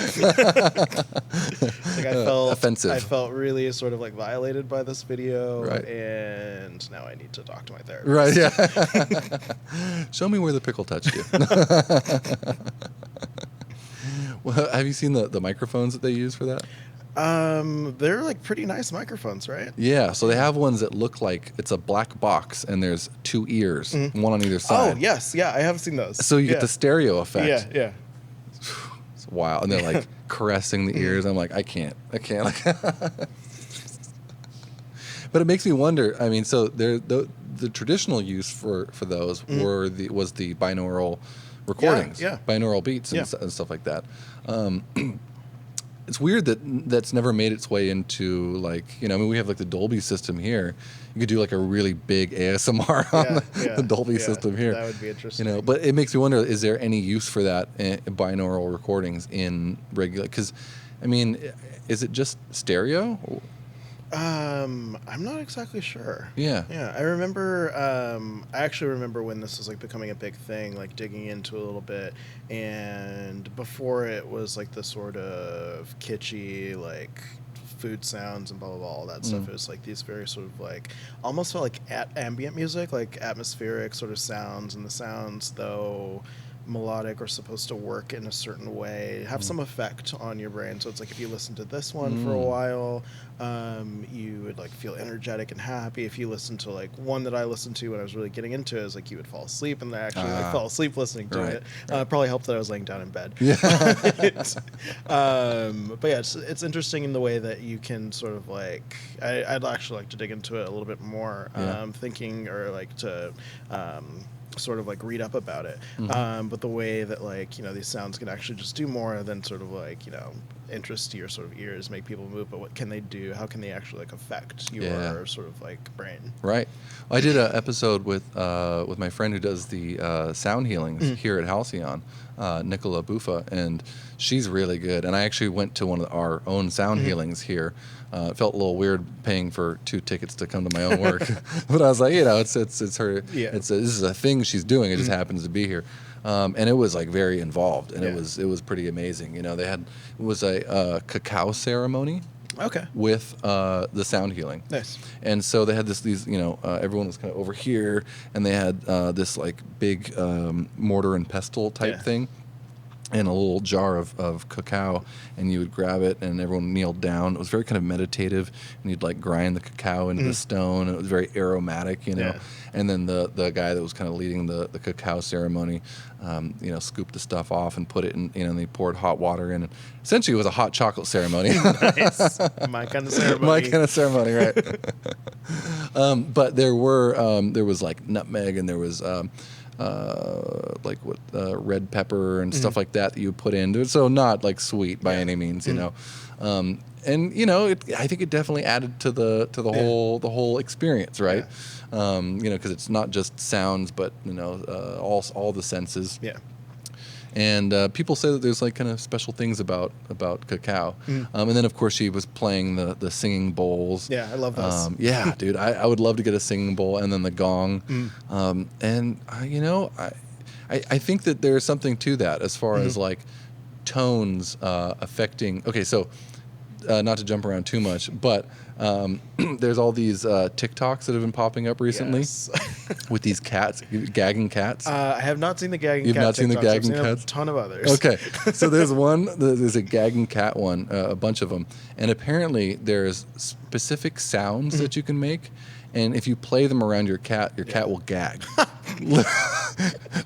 Like I felt offensive. I felt really sort of like violated by this video, right. And now I need to talk to my therapist. Right, yeah. Show me where the pickle touched you. Well, have you seen the microphones that they use for that? They're like pretty nice microphones, right? Yeah, so they have ones that look like it's a black box and there's two ears, one on either side. Oh, yes, yeah, I have seen those. So you get the stereo effect. Yeah. It's wild. And they're like caressing the ears. I'm like, I can't. But it makes me wonder. I mean, so the traditional use for those was the binaural recordings, binaural beats and stuff like that. It's weird that's never made its way into, like, you know, I mean, we have like the Dolby system here. You could do like a really big ASMR on the Dolby system here. That would be interesting. You know, but it makes me wonder: is there any use for that binaural recordings in regular? Because, I mean, is it just stereo? I'm not exactly sure. Yeah. I remember, I actually remember when this was like becoming a big thing, like digging into it a little bit, and before it was like the sort of kitschy, like food sounds and blah, blah, blah, all that stuff. It was like these very sort of like, almost felt like ambient music, like atmospheric sort of sounds, and the sounds, though melodic, are supposed to work in a certain way, have some effect on your brain. So it's like if you listen to this one for a while, you would like feel energetic and happy. If you listen to like one that I listened to when I was really getting into it, is like you would fall asleep, and I actually like fell asleep listening to it. Probably helped that I was laying down in bed. But yeah, it's interesting in the way that you can sort of like, I'd actually like to dig into it a little bit more, thinking, or like to sort of like read up about it, but the way that, like, you know, these sounds can actually just do more than sort of like, you know, interest to your sort of ears, make people move, but what can they do? How can they actually like affect your sort of like brain? Right. Well, I did an episode with my friend who does the sound healings here at Halcyon, Nicola Buffa, and she's really good. And I actually went to one of our own sound healings here. It felt a little weird paying for 2 tickets to come to my own work, but I was like, you know, it's her. This is a thing she's doing. It just happens to be here, and it was like very involved, and it was pretty amazing. You know, it was a cacao ceremony. Okay. With the sound healing. Nice. And so they had these, you know, everyone was kind of over here, and they had this like big mortar and pestle type thing, and a little jar of cacao, and you would grab it, and everyone kneeled down. It was very kind of meditative, and you'd like grind the cacao into the stone, and it was very aromatic, you know. Yeah. And then the guy that was kind of leading the cacao ceremony, you know, scooped the stuff off and put it in, you know, and they poured hot water in. And essentially, it was a hot chocolate ceremony. Nice. My kind of ceremony. My kind of ceremony, right. But there was like nutmeg, and there was red pepper and stuff like that you put in. So not like sweet by any means, you know. And you know, I think it definitely added to the whole experience, right? You know, because it's not just sounds, but you know, all the senses. Yeah. And people say that there's like kind of special things about cacao. And then of course she was playing the singing bowls. Yeah, I love those. Yeah, dude, I would love to get a singing bowl, and then the gong. And you know, I think that there's something to that as far as like tones affecting. Okay, so not to jump around too much, but there's all these TikToks that have been popping up recently with these cats, gagging cats. I have not seen the gagging You've cat. You've not seen the gagging cats? cats? A ton of others. Okay. So there's a gagging cat one, a bunch of them. And apparently there's specific sounds that you can make. And if you play them around your cat will gag.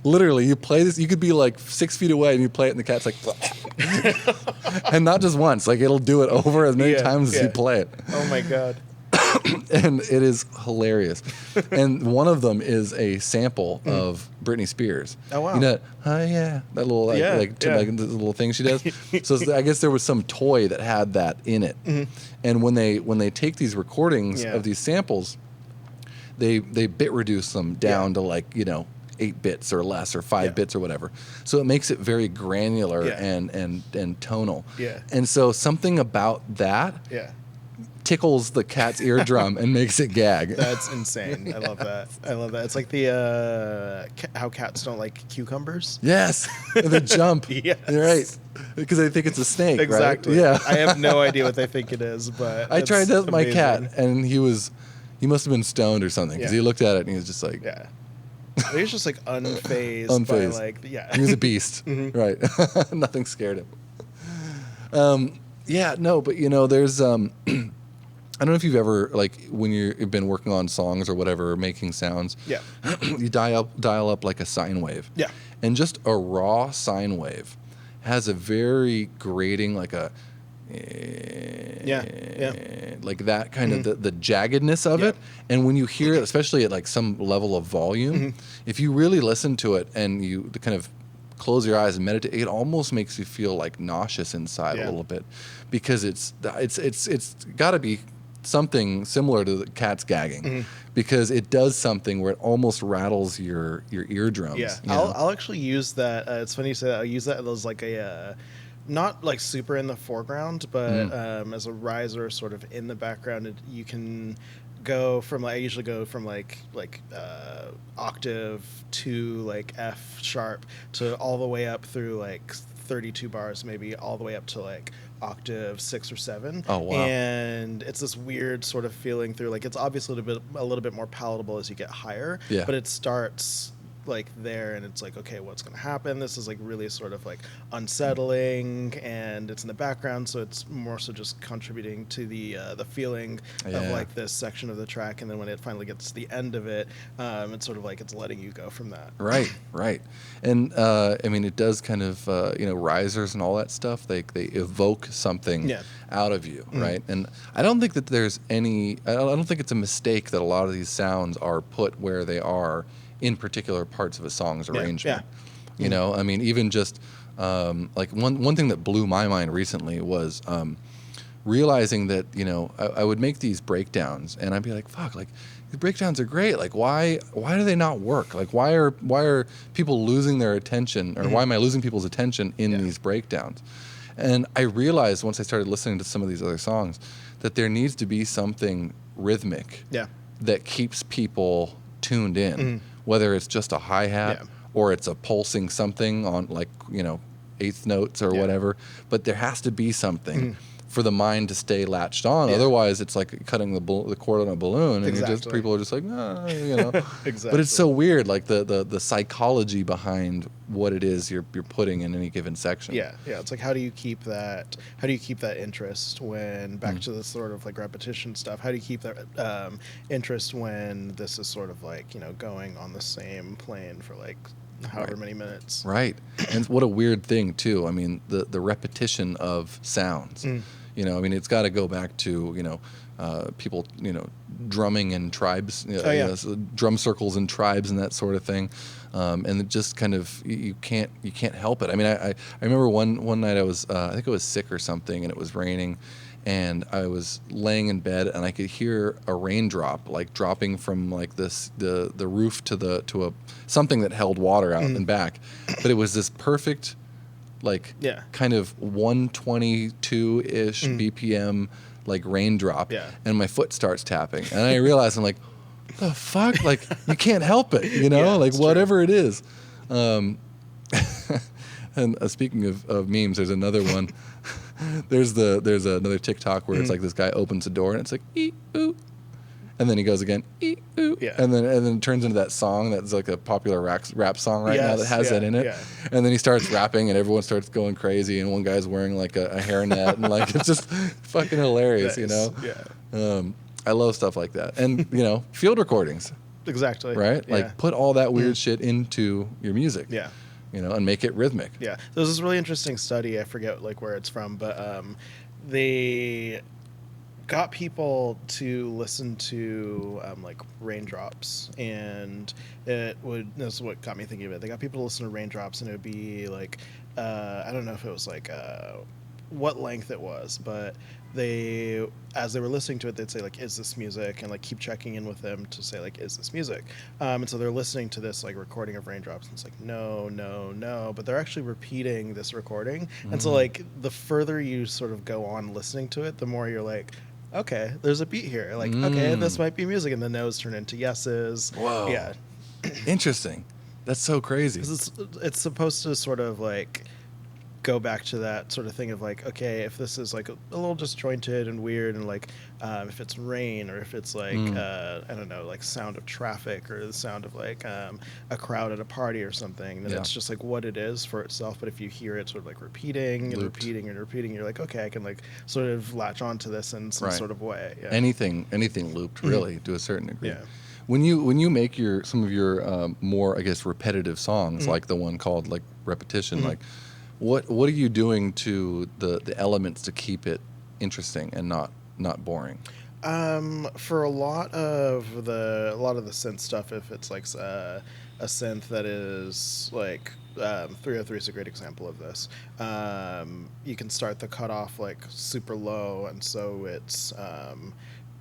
Literally, you play this, you could be like 6 feet away and you play it and the cat's like, and not just once, like it'll do it over as many times as you play it. Oh my God. And it is hilarious. And one of them is a sample of Britney Spears. Oh wow! You know, that little like the little thing she does. So I guess there was some toy that had that in it. And when they take these recordings of these samples, they bit reduce them down to like, 8 bits or less or 5 bits or whatever. So it makes it very granular and tonal. Yeah. And so something about that tickles the cat's eardrum and makes it gag. That's insane. I love that. I love that. It's like the how cats don't like cucumbers. Yes. The jump. Yes. You're right. Because they think it's a snake, Exactly. right? Yeah. I have no idea what they think it is, but I tried that with my amazing. cat, and he must have been stoned or something, because he looked at it and he was just like... Yeah. He was just like unfazed by like, He was a beast. Right. Nothing scared him. But there's I don't know if you've ever, like, when you've been working on songs or whatever, making sounds, you dial up like a sine wave. Yeah. And just a raw sine wave has a very grating, like a... like that kind of the jaggedness of it. And when you hear it, especially at like some level of volume, if you really listen to it and you kind of close your eyes and meditate, it almost makes you feel like nauseous inside a little bit, because it's got to be something similar to the cat's gagging, because it does something where it almost rattles your eardrums. Yeah, I'll actually use that. It's funny you say that. I'll use that as like a not like super in the foreground, but as a riser, sort of in the background. You can go from I usually go from like octave to like F sharp to all the way up through like 32 bars, maybe all the way up to like octave 6 or 7. Oh wow. And it's this weird sort of feeling through, like, it's obviously a little bit more palatable as you get higher, but it starts like there, and it's like, okay, what's going to happen? This is like really sort of like unsettling, and it's in the background, so it's more so just contributing to the feeling of like this section of the track. And then when it finally gets to the end of it, it's sort of like it's letting you go from that. Right. And I mean, it does kind of risers and all that stuff, they evoke something out of you, right? And I don't think that there's any, I don't think it's a mistake that a lot of these sounds are put where they are in particular parts of a song's arrangement. I mean, even just like one thing that blew my mind recently was realizing that I would make these breakdowns, and I'd be like, fuck, like these breakdowns are great, like why do they not work? Like why are people losing their attention, or why am I losing people's attention in these breakdowns? And I realized once I started listening to some of these other songs that there needs to be something rhythmic that keeps people tuned in, whether it's just a hi-hat or it's a pulsing something on like, eighth notes or whatever, but there has to be something for the mind to stay latched on. Otherwise, it's like cutting the cord on a balloon, and people are just like, Exactly. But it's so weird, like the psychology behind what it is you're putting in any given section. Yeah. It's like, how do you keep that interest when back to this sort of like repetition stuff? How do you keep that interest when this is sort of like going on the same plane for like however many minutes? Right. And what a weird thing too. I mean, the repetition of sounds. I mean, it's got to go back to people drumming in tribes, so drum circles and tribes and that sort of thing, and it just kind of you can't help it. I mean, I remember one night I was I think I was sick or something, and it was raining, and I was laying in bed, and I could hear a raindrop like dropping from like the roof to a something that held water out and back, but it was this perfect like kind of 122-ish BPM like raindrop, and my foot starts tapping, and I realize, I'm like, the fuck, like you can't help it, like whatever it is. And speaking of memes, there's another one. there's another TikTok where it's like this guy opens the door and it's like ee ooh, and then he goes again ee ooh, and then it turns into that song that's like a popular rap song right now that has that in it, and then he starts rapping and everyone starts going crazy, and one guy's wearing like a hairnet, and like it's just fucking hilarious. I love stuff like that, and field recordings, exactly, right? Like put all that weird shit into your music, and make it rhythmic. There's this really interesting study, I forget like where it's from, but they got people to listen to like raindrops, and this is what got me thinking of it. They got people to listen to raindrops, and it would be like I don't know if it was like what length it was, but they, as they were listening to it, they'd say like, "Is this music?" and like keep checking in with them to say like, "Is this music?" And so they're listening to this like recording of Raindrops, and it's like, no, no, no, but they're actually repeating this recording, and so like the further you sort of go on listening to it, the more you're like, okay, there's a beat here, like okay, this might be music, and the no's turn into yeses. Whoa. Yeah. Interesting. That's so crazy. 'Cause it's supposed to sort of like go back to that sort of thing of like, okay, if this is like a little disjointed and weird, and like if it's rain, or if it's like I don't know, like sound of traffic, or the sound of like a crowd at a party or something, then it's just like what it is for itself. But if you hear it sort of like repeating and repeating and repeating, you're like, okay, I can like sort of latch onto this in some sort of way. Yeah. Anything looped, really, to a certain degree. Yeah. When you make some of your more, I guess, repetitive songs, like the one called like Repetition, like what are you doing to the elements to keep it interesting and not boring? For a lot of the synth stuff, if it's like a synth that is like 303 is a great example of this. You can start the cutoff like super low, and so it's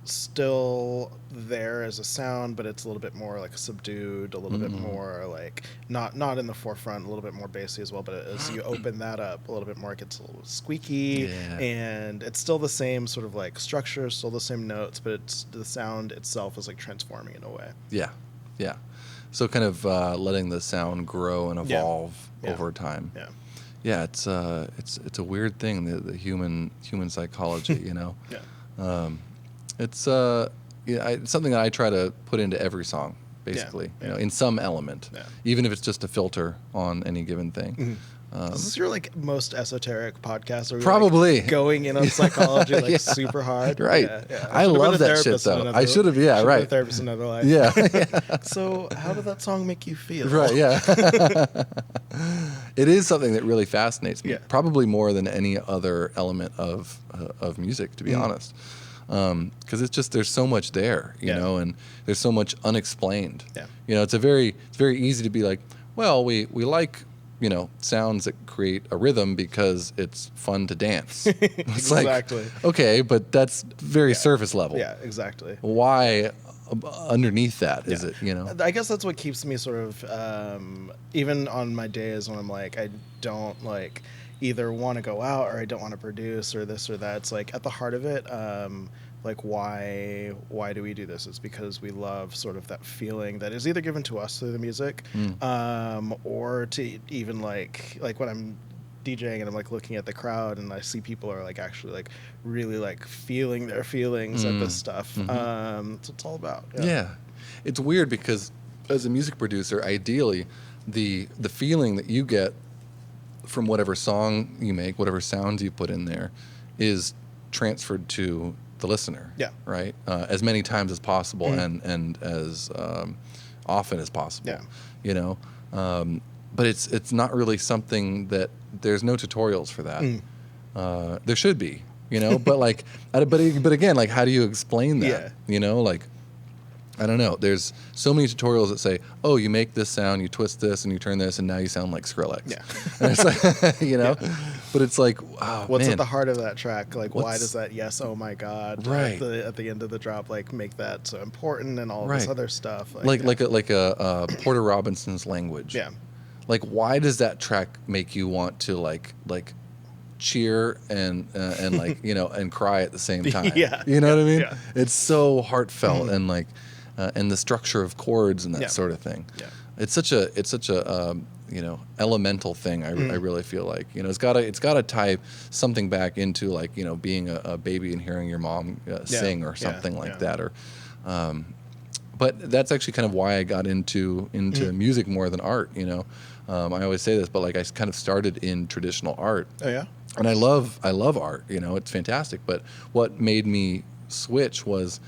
still there as a sound, but it's a little bit more like subdued, a little bit more like not in the forefront, a little bit more bassy as well. But as you open that up a little bit more, it gets a little squeaky, and it's still the same sort of like structure, still the same notes, but it's the sound itself is like transforming in a way. Yeah. So kind of letting the sound grow and evolve over time. Yeah. It's a weird thing, the human psychology, you know. It's something that I try to put into every song, basically, you know, in some element, even if it's just a filter on any given thing. Is this your like most esoteric podcast? Or Probably like going in on psychology like super hard, right? I love that shit though. I should have, right. Therapist in another life. Yeah. So how did that song make you feel? Right. Yeah. It is something that really fascinates me, probably more than any other element of music, to be honest. Because it's just, there's so much there, you know, and there's so much unexplained. You know, it's very easy to be like, well, we like, you know, sounds that create a rhythm because it's fun to dance. It's exactly. Like, okay, but that's very surface level. Yeah, exactly. Why underneath that is it, you know? I guess that's what keeps me sort of, even on my days when I'm like, I don't like either want to go out or I don't want to produce or this or that. It's like at the heart of it, like why do we do this? It's because we love sort of that feeling that is either given to us through the music, or to even like when I'm DJing and I'm like looking at the crowd and I see people are like actually like really like feeling their feelings at this stuff. That's what it's all about. Yeah. It's weird because as a music producer, ideally the feeling that you get from whatever song you make, whatever sounds you put in there, is transferred to the listener. Right. As many times as possible and as often as possible. You know. But it's not really something that there's no tutorials for that. There should be, you know. But like, but again, like, how do you explain that? You know, like, I don't know. There's so many tutorials that say, oh, you make this sound, you twist this, and you turn this, and now you sound like Skrillex. And it's like, you know, but it's like, oh, what's man. at the heart of that track? Like, why does that yes, oh my God, right at the end of the drop, like make that so important and all this other stuff? Like a Porter Robinson's Language. Like, why does that track make you want to like cheer and like, you know, and cry at the same time? You know what I mean? It's so heartfelt and like, and the structure of chords and that sort of thing. It's such a you know, elemental thing. I really feel like, you know, it's gotta tie something back into like, you know, being a baby and hearing your mom sing or something like that, or. But that's actually kind of why I got into music more than art. You know, I always say this, but like I kind of started in traditional art. And I love art. You know, it's fantastic. But what made me switch was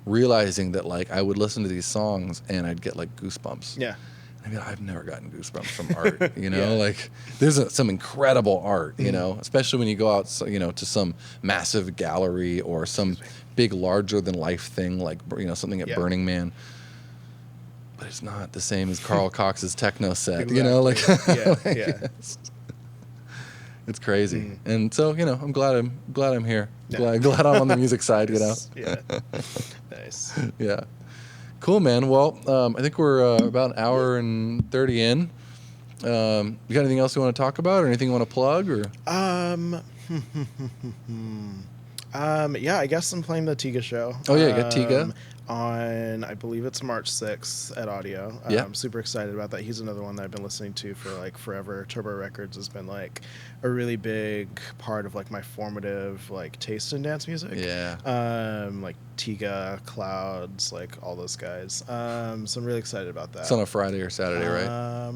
realizing that like I would listen to these songs and I'd get like goosebumps. I mean, I've never gotten goosebumps from art, you know, like there's some incredible art, you know, especially when you go out, you know, to some massive gallery or some big larger than life thing, like, you know, something at Burning Man, but it's not the same as Carl Cox's techno set, you know, like, It's crazy. And so, I'm glad I'm here. Yeah. Glad I'm on the music side, Yeah. Nice. Yeah. Cool, man. Well, I think we're about an hour and 30 in. You got anything else you want to talk about or anything you want to plug or? Yeah, I guess I'm playing the Tiga show. Oh yeah, you got Tiga. On, I believe it's March 6th at Audio. Yeah. I'm super excited about that. He's another one that I've been listening to for like forever. Turbo Records has been like a really big part of like my formative like taste in dance music. Yeah. Like Tiga, Clouds, like all those guys. So I'm really excited about that. It's on a Friday or Saturday, right? I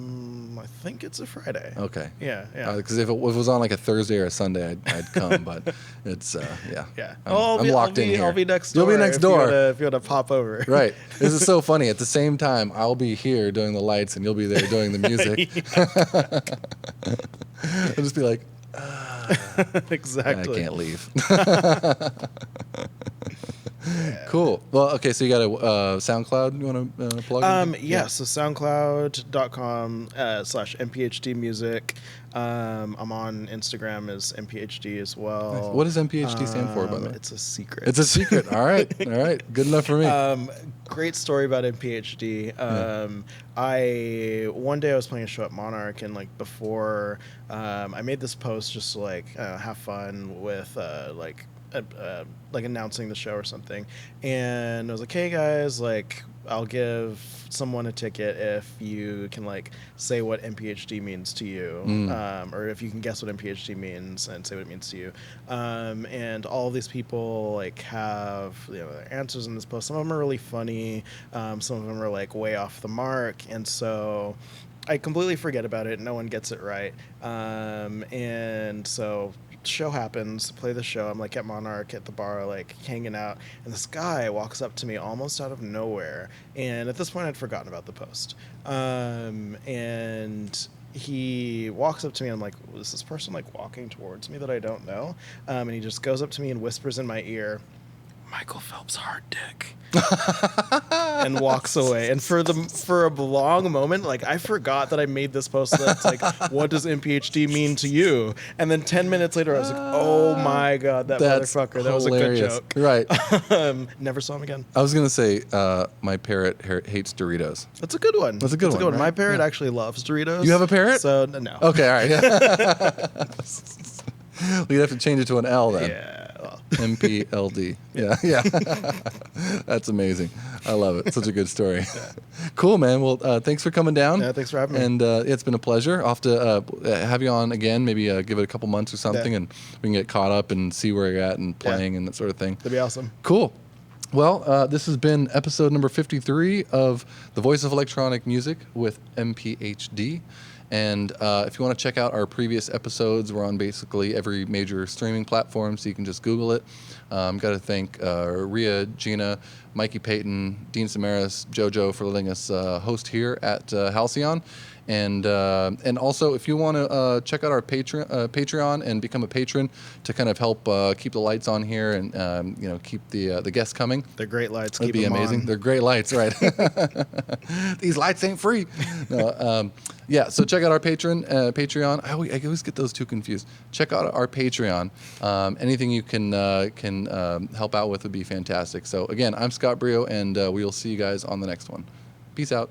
think it's a Friday. Okay. Yeah. Because if it was on like a Thursday or a Sunday, I'd come. But it's yeah. Yeah. I'm locked in here. I'll be next door. You'll be next door if you want to pop over. Right. This is so funny. At the same time, I'll be here doing the lights, and you'll be there doing the music. I'll just be like, exactly. I can't leave. Cool. Well, okay, so you got a SoundCloud you want to plug? So soundcloud.com/MPHD music. I'm on Instagram as MPHD as well. Nice. What does MPHD stand for, by the way? It's a secret. It's a secret. All right. Good enough for me. Great story about MPHD. One day I was playing a show at Monarch, and like before, I made this post just to like have fun with like announcing the show or something, and I was like, hey guys, like I'll give someone a ticket if you can like say what MPHD means to you, or if you can guess what MPHD means and say what it means to you. And all of these people like have their answers in this post. Some of them are really funny, some of them are like way off the mark, and so I completely forget about it. No one gets it right, and so show happens, play the show. I'm like at Monarch at the bar, like hanging out, and this guy walks up to me almost out of nowhere. And at this point, I'd forgotten about the post. And he walks up to me, and I'm like, is this person like walking towards me that I don't know? And he just goes up to me and whispers in my ear, Michael Phelps' hard dick. And walks away. And for a long moment, like I forgot that I made this post that's like, what does MPHD mean to you? And then 10 minutes later, I was like, oh my god, that's motherfucker, that was a good joke. Right. Never saw him again. I was gonna say my parrot hates Doritos. That's a good one. That's a good one. Right? My parrot actually loves Doritos. You have a parrot? So no. Okay, all right. We'd have to change it to an L then. Yeah. Well. MPLD. Yeah. That's amazing. I love it. Such a good story. Yeah. Cool, man. Well, thanks for coming down. Yeah, thanks for having me. And it's been a pleasure. I'll have to have you on again, maybe give it a couple months or something, and we can get caught up and see where you're at and playing and that sort of thing. That'd be awesome. Cool. Well, this has been episode number 53 of The Voice of Electronic Music with MPHD. And if you want to check out our previous episodes, we're on basically every major streaming platform, so you can just Google it. Got to thank Rhea, Gina, Mikey Payton, Dean Samaras, JoJo for letting us host here at Halcyon. And also, if you want to check out our Patreon and become a patron to kind of help keep the lights on here and keep the guests coming. They're great lights. That'd be amazing. On. They're great lights, right? These lights ain't free. No, so check out our Patreon. I always get those two confused. Check out our Patreon. Anything you can help out with would be fantastic. So again, I'm Scott Brio, and we will see you guys on the next one. Peace out.